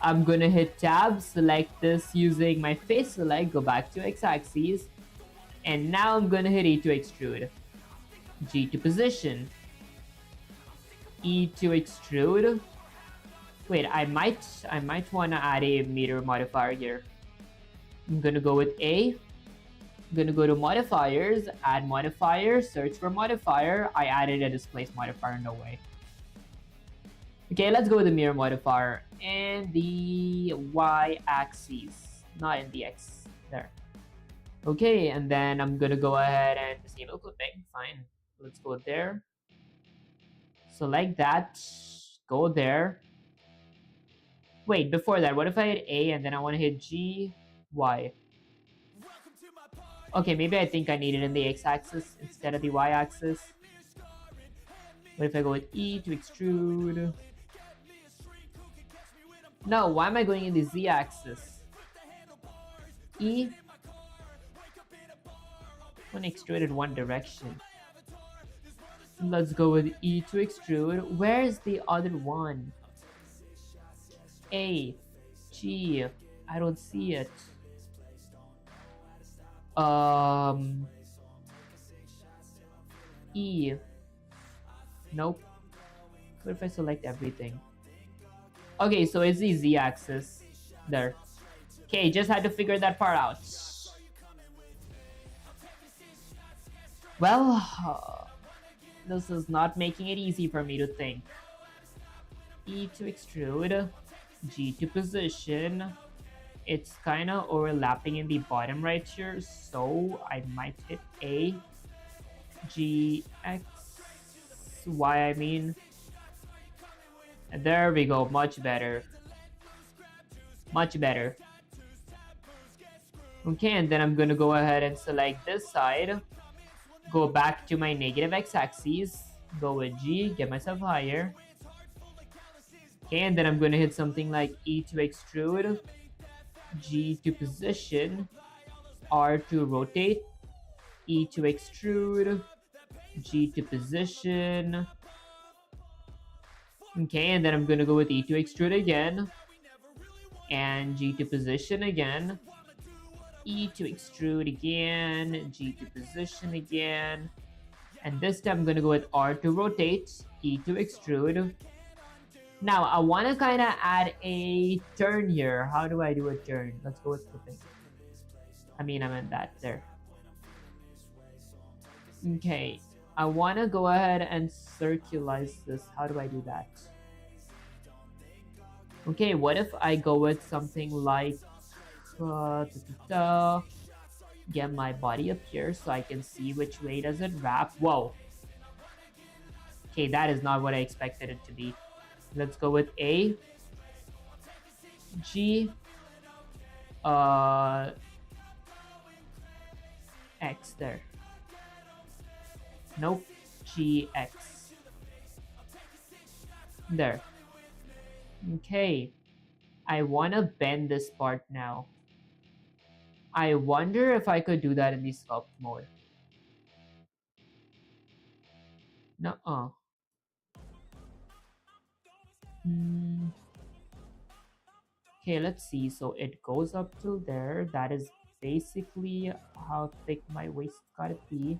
I'm gonna hit tab, select this using my face select, go back to x-axis, and now I'm gonna hit E to extrude, G to position, E to extrude. Wait, I might wanna add a meter modifier here. I'm gonna go with A. I'm gonna go to modifiers, add modifier, search for modifier. I added a displace modifier, no way. Okay, let's go with the mirror modifier and the y-axis, not in the x, there. Okay, and then I'm gonna go ahead and disable clipping, fine. Let's go there. Select that, go there. Wait, before that, what if I hit A and then I wanna hit G, Y? Okay, maybe I think I need it in the x-axis instead of the y-axis. What if I go with E to extrude? No, why am I going in the z-axis? E. One extruded one direction. Let's go with E to extrude. Where's the other one? A. G. I don't see it. E. Nope. What if I select everything? Okay, so it's the z-axis. There. Okay, just had to figure that part out. Well, this is not making it easy for me to think. E to extrude, G to position. It's kind of overlapping in the bottom right here, so I might hit A, G, X, Y, I mean. And there we go, much better. Much better. Okay, and then I'm gonna go ahead and select this side. Go back to my negative x-axis. Go with G, get myself higher. Okay, and then I'm gonna hit something like E to extrude, G to position, R to rotate, E to extrude, G to position. Okay, and then I'm gonna go with E to extrude again, and G to position again, E to extrude again, G to position again, and this time I'm gonna go with R to rotate, E to extrude. Now I want to kind of add a turn here. How do I do a turn? Let's go with flipping. I meant that there. Okay, I want to go ahead and circularize this. How do I do that? Okay, what if I go with something like get my body up here so I can see which way does it wrap. Whoa. Okay, that is not what I expected it to be. Let's go with A, G, X there. Nope, G, X. There. Okay. I want to bend this part now. I wonder if I could do that in the sculpt mode. No. Hmm. Okay, let's see. So it goes up till there. That is basically how thick my waist gotta be.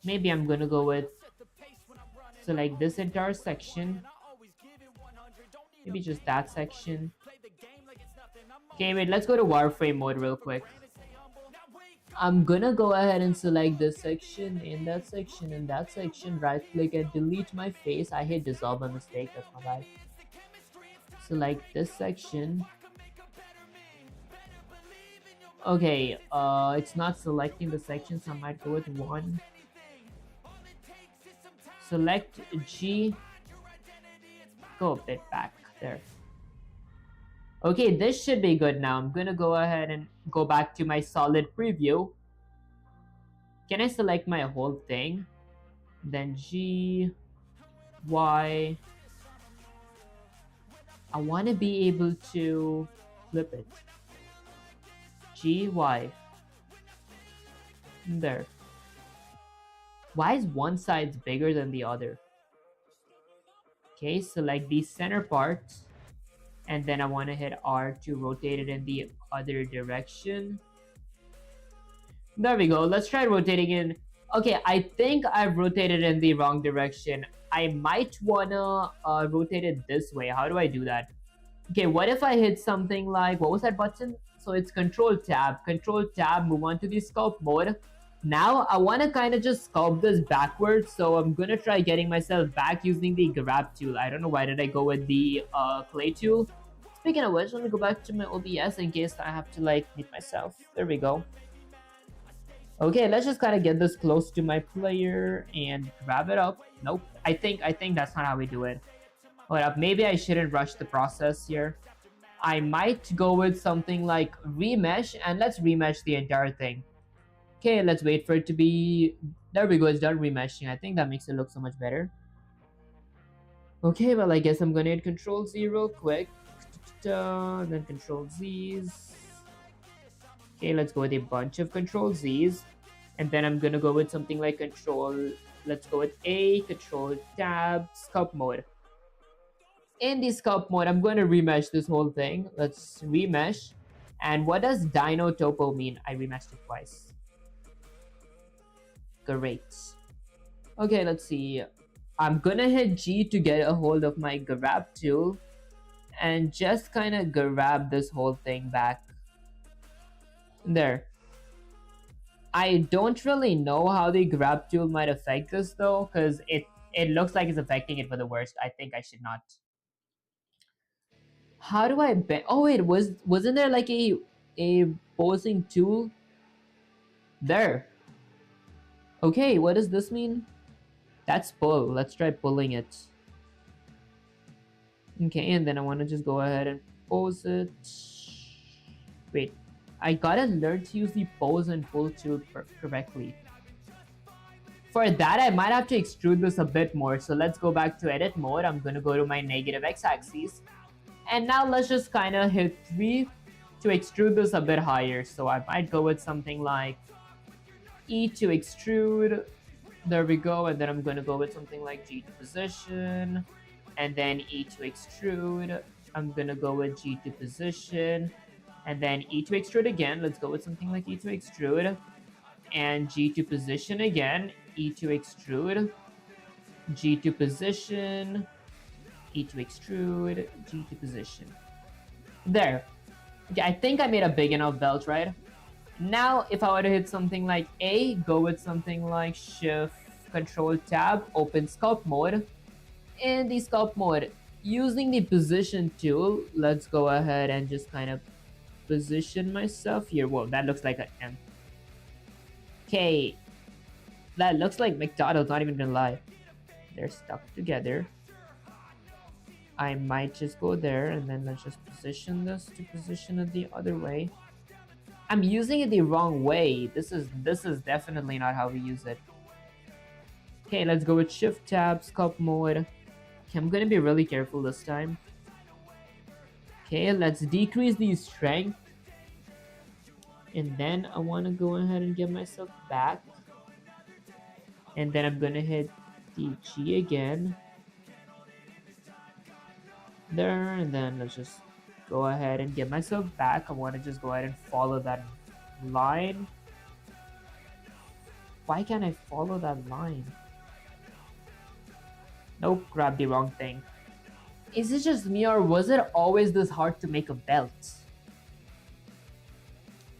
Maybe I'm gonna go with, so like this entire section. Maybe just that section. Okay, wait, let's go to wireframe mode real quick. I'm gonna go ahead and select this section, in that section, in that section, right click and delete my face. I hit dissolve by mistake, that's my bad. Select this section. Okay, it's not selecting the section, so I might go with 1. Select G, go a bit back, there. Okay, this should be good now. I'm gonna go ahead and go back to my solid preview. Can I select my whole thing? Then G, Y. I want to be able to flip it. G, Y. There. Why is one side bigger than the other? Okay, select the center part. And then I want to hit R to rotate it in the other direction. There we go. Let's try rotating in. Okay, I think I've rotated in the wrong direction. I might wanna rotate it this way. How do I do that? Okay, what if I hit something like, what was that button? So it's Control Tab, move on to the sculpt mode. Now I want to kind of just sculpt this backwards, so I'm gonna try getting myself back using the grab tool. I don't know why did I go with the clay tool. Speaking of which, let me go back to my OBS in case I have to like meet myself. There we go. Okay, let's just kind of get this close to my player and grab it up. Nope, I think that's not how we do it. Hold up, maybe I shouldn't rush the process here. I might go with something like remesh, and let's remesh the entire thing. Okay, let's wait for it to be, there we go, it's done remeshing. I think that makes it look so much better. Okay, well I guess I'm gonna hit Control Z real quick. Then Control Z's. Okay, let's go with a bunch of Control Z's. And then I'm gonna go with something like let's go with A, Control Tab, Sculpt Mode. In the Sculpt Mode, I'm going to remesh this whole thing. Let's remesh. And what does Dino Topo mean? I remeshed it twice. Great. Okay, let's see. I'm gonna hit G to get a hold of my grab tool and just kind of grab this whole thing back. There. I don't really know how the grab tool might affect this though, because it looks like it's affecting it for the worst. I think I should not. How do I bend? Oh wait, wasn't there like a posing tool? There. Okay, what does this mean? That's pull. Let's try pulling it. Okay, and then I want to just go ahead and pose it. Wait, I gotta learn to use the pose and pull tool correctly. For that, I might have to extrude this a bit more. So let's go back to edit mode. I'm gonna go to my negative x-axis. And now let's just kind of hit 3 to extrude this a bit higher. So I might go with something like E to extrude. There we go. And then I'm going to go with something like G to position. And then E to extrude. I'm going to go with G to position. And then E to extrude again. Let's go with something like E to extrude. And G to position again. E to extrude. G to position. E to extrude, G to position. There. Okay, I think I made a big enough belt, right? Now, if I were to hit something like A, go with something like Shift, Control Tab, open Sculpt Mode. In the Sculpt Mode, using the Position tool, let's go ahead and just kind of position myself here. Whoa, that looks like an M. Okay. That looks like McDonald's, not even gonna lie. They're stuck together. I might just go there and then let's just position this to position it the other way. I'm using it the wrong way. This is definitely not how we use it. Okay, let's go with Shift Tab, Sculpt Mode. Okay, I'm gonna be really careful this time. Okay, let's decrease the strength. And then I want to go ahead and get myself back. And then I'm gonna hit the G again. There, and then let's just go ahead and get myself back. I want to just go ahead and follow that line. Why can't I follow that line? Nope, grabbed the wrong thing. Is it just me, or was it always this hard to make a belt?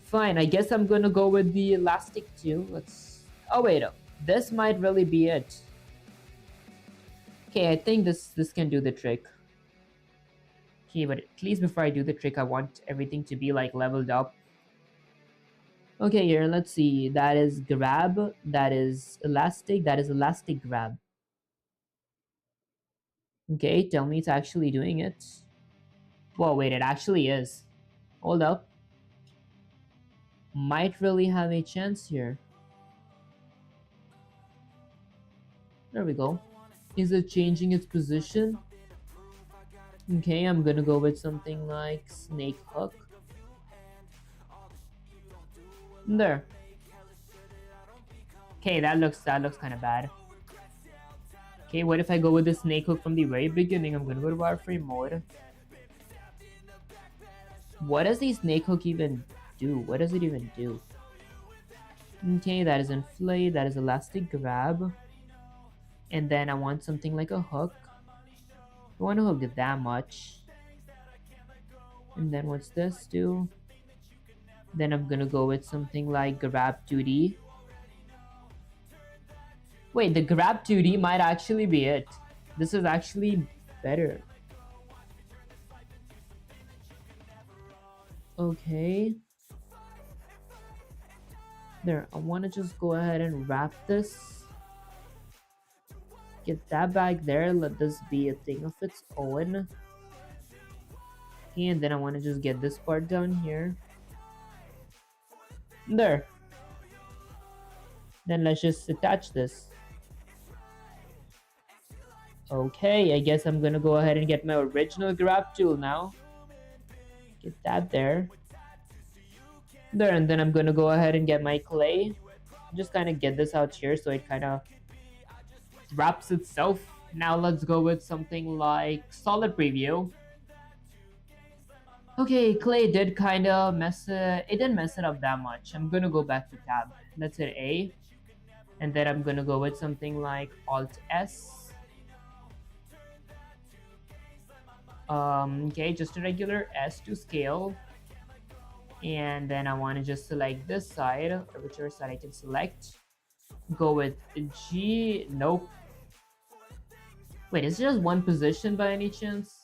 Fine, I guess I'm gonna go with the elastic too. Let's... Oh wait, this might really be it. Okay, I think this can do the trick. Okay, but at least before I do the trick, I want everything to be like leveled up. Okay, here, let's see. That is grab, that is elastic grab. Okay, tell me it's actually doing it. Whoa, wait, it actually is. Hold up. Might really have a chance here. There we go. Is it changing its position? Okay, I'm gonna go with something like snake hook. There. Okay, that looks kind of bad. Okay, what if I go with the snake hook from the very beginning? I'm gonna go to wireframe mode. What does the snake hook even do? What does it even do? Okay, that is inflate, that is elastic grab. And then I want something like a hook. I don't want to hook it that much. And then what's this do? Then I'm gonna go with something like grab 2D. Wait, the grab 2D might actually be it. This is actually better. Okay. There, I want to just go ahead and wrap this. Get that back there. Let this be a thing of its own. Okay, and then I want to just get this part down here. There. Then let's just attach this. Okay, I guess I'm gonna go ahead and get my original grab tool now. Get that there. There, and then I'm gonna go ahead and get my clay. Just kind of get this out here so it kind of wraps itself. Now let's go with something like solid preview. Okay, clay did kind of it didn't mess it up that much. I'm gonna go back to tab. Let's hit A. And then I'm gonna go with something like Alt S. Okay, just a regular S to scale. And then I want to just select this side, or whichever side I can select. Go with G. Nope. Wait, is it just one position by any chance?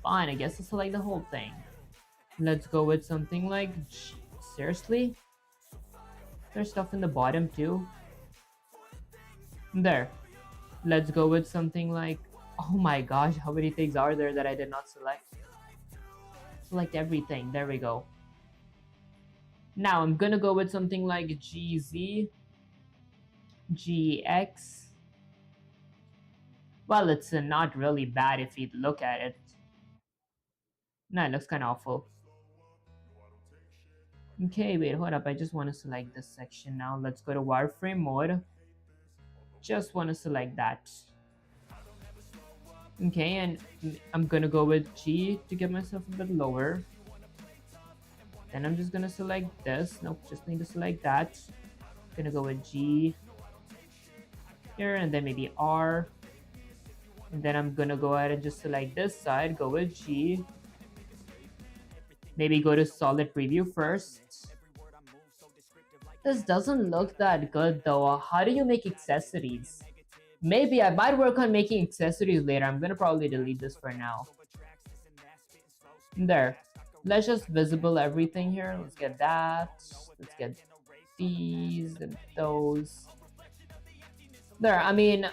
Fine, I guess I'll select the whole thing. Let's go with something like G. Seriously? There's stuff in the bottom too. There. Let's go with something like... Oh my gosh, how many things are there that I did not select? Select everything. There we go. Now I'm gonna go with something like GZ, GX. Well, it's not really bad if you look at it. No, it looks kind of awful. Okay, wait, hold up. I just want to select this section now. Let's go to wireframe mode. Just want to select that. Okay, and I'm gonna go with G to get myself a bit lower. Then I'm just gonna select this. Nope, just need to select that. Gonna go with G here, and then maybe R. And then I'm gonna go ahead and just select this side, go with G. Maybe go to solid preview first. This doesn't look that good though. How do you make accessories? Maybe I might work on making accessories later. I'm gonna probably delete this for now. There. Let's just visible everything here. Let's get that. Let's get these and those. There, I mean,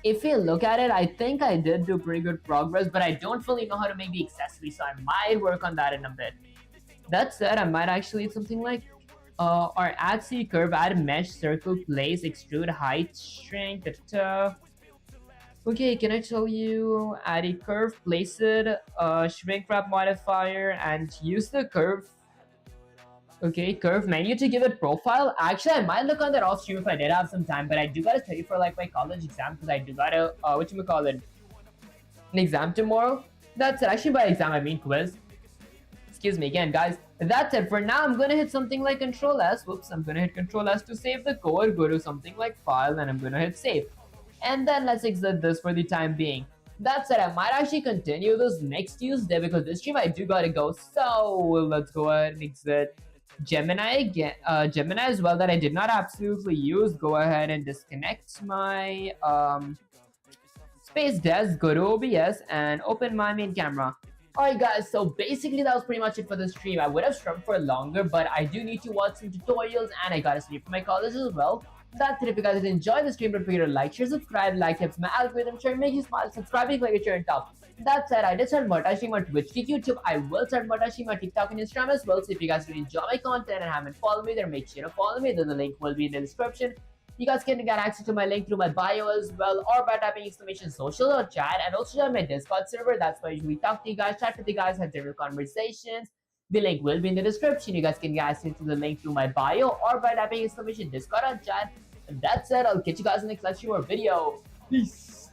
if you look at it, I think I did do pretty good progress, but I don't really know how to make the accessory, so I might work on that in a bit. That said, I might actually do something like or add C curve, add mesh, circle, place, extrude, height, shrink, Okay, can I tell you add a curve, place it, shrink wrap modifier, and use the curve. Okay, curve menu to give it profile. Actually, I might look on that off stream if I did have some time, but I do gotta study for like my college exam because I do gotta what you call it, an exam tomorrow. That's it. Actually, by exam I mean quiz. Excuse me again, guys. That's it for now. I'm gonna hit something like Control S. Whoops, I'm gonna hit Control S to save the code. Go to something like File, and I'm gonna hit Save. And then let's exit this for the time being. That said, I might actually continue this next Tuesday because this stream I do gotta go. So let's go ahead and exit Gemini again. Gemini as well that I did not absolutely use. Go ahead and disconnect my Space Desk, go to OBS and open my main camera. Alright guys, so basically that was pretty much it for the stream. I would have streamed for longer, but I do need to watch some tutorials and I gotta sleep for my college as well. That's it. If you guys did enjoy the stream, don't forget to like, share, subscribe, like helps my algorithm share, make you smile, subscribing, click it, share and top. That said, I did start monetizing my Twitch, YouTube. I will start monetizing my TikTok and Instagram as well. So if you guys really enjoy my content and haven't followed me, then make sure to follow me. Then the link will be in the description. You guys can get access to my link through my bio as well, or by typing exclamation social or chat, and also join my Discord server. That's where I usually talk to you guys, chat with you guys, have general conversations. The link will be in the description. You guys can get access to the link through my bio or by typing exclamation Discord or chat. And that's it. I'll catch you guys in the next live stream or video. Peace.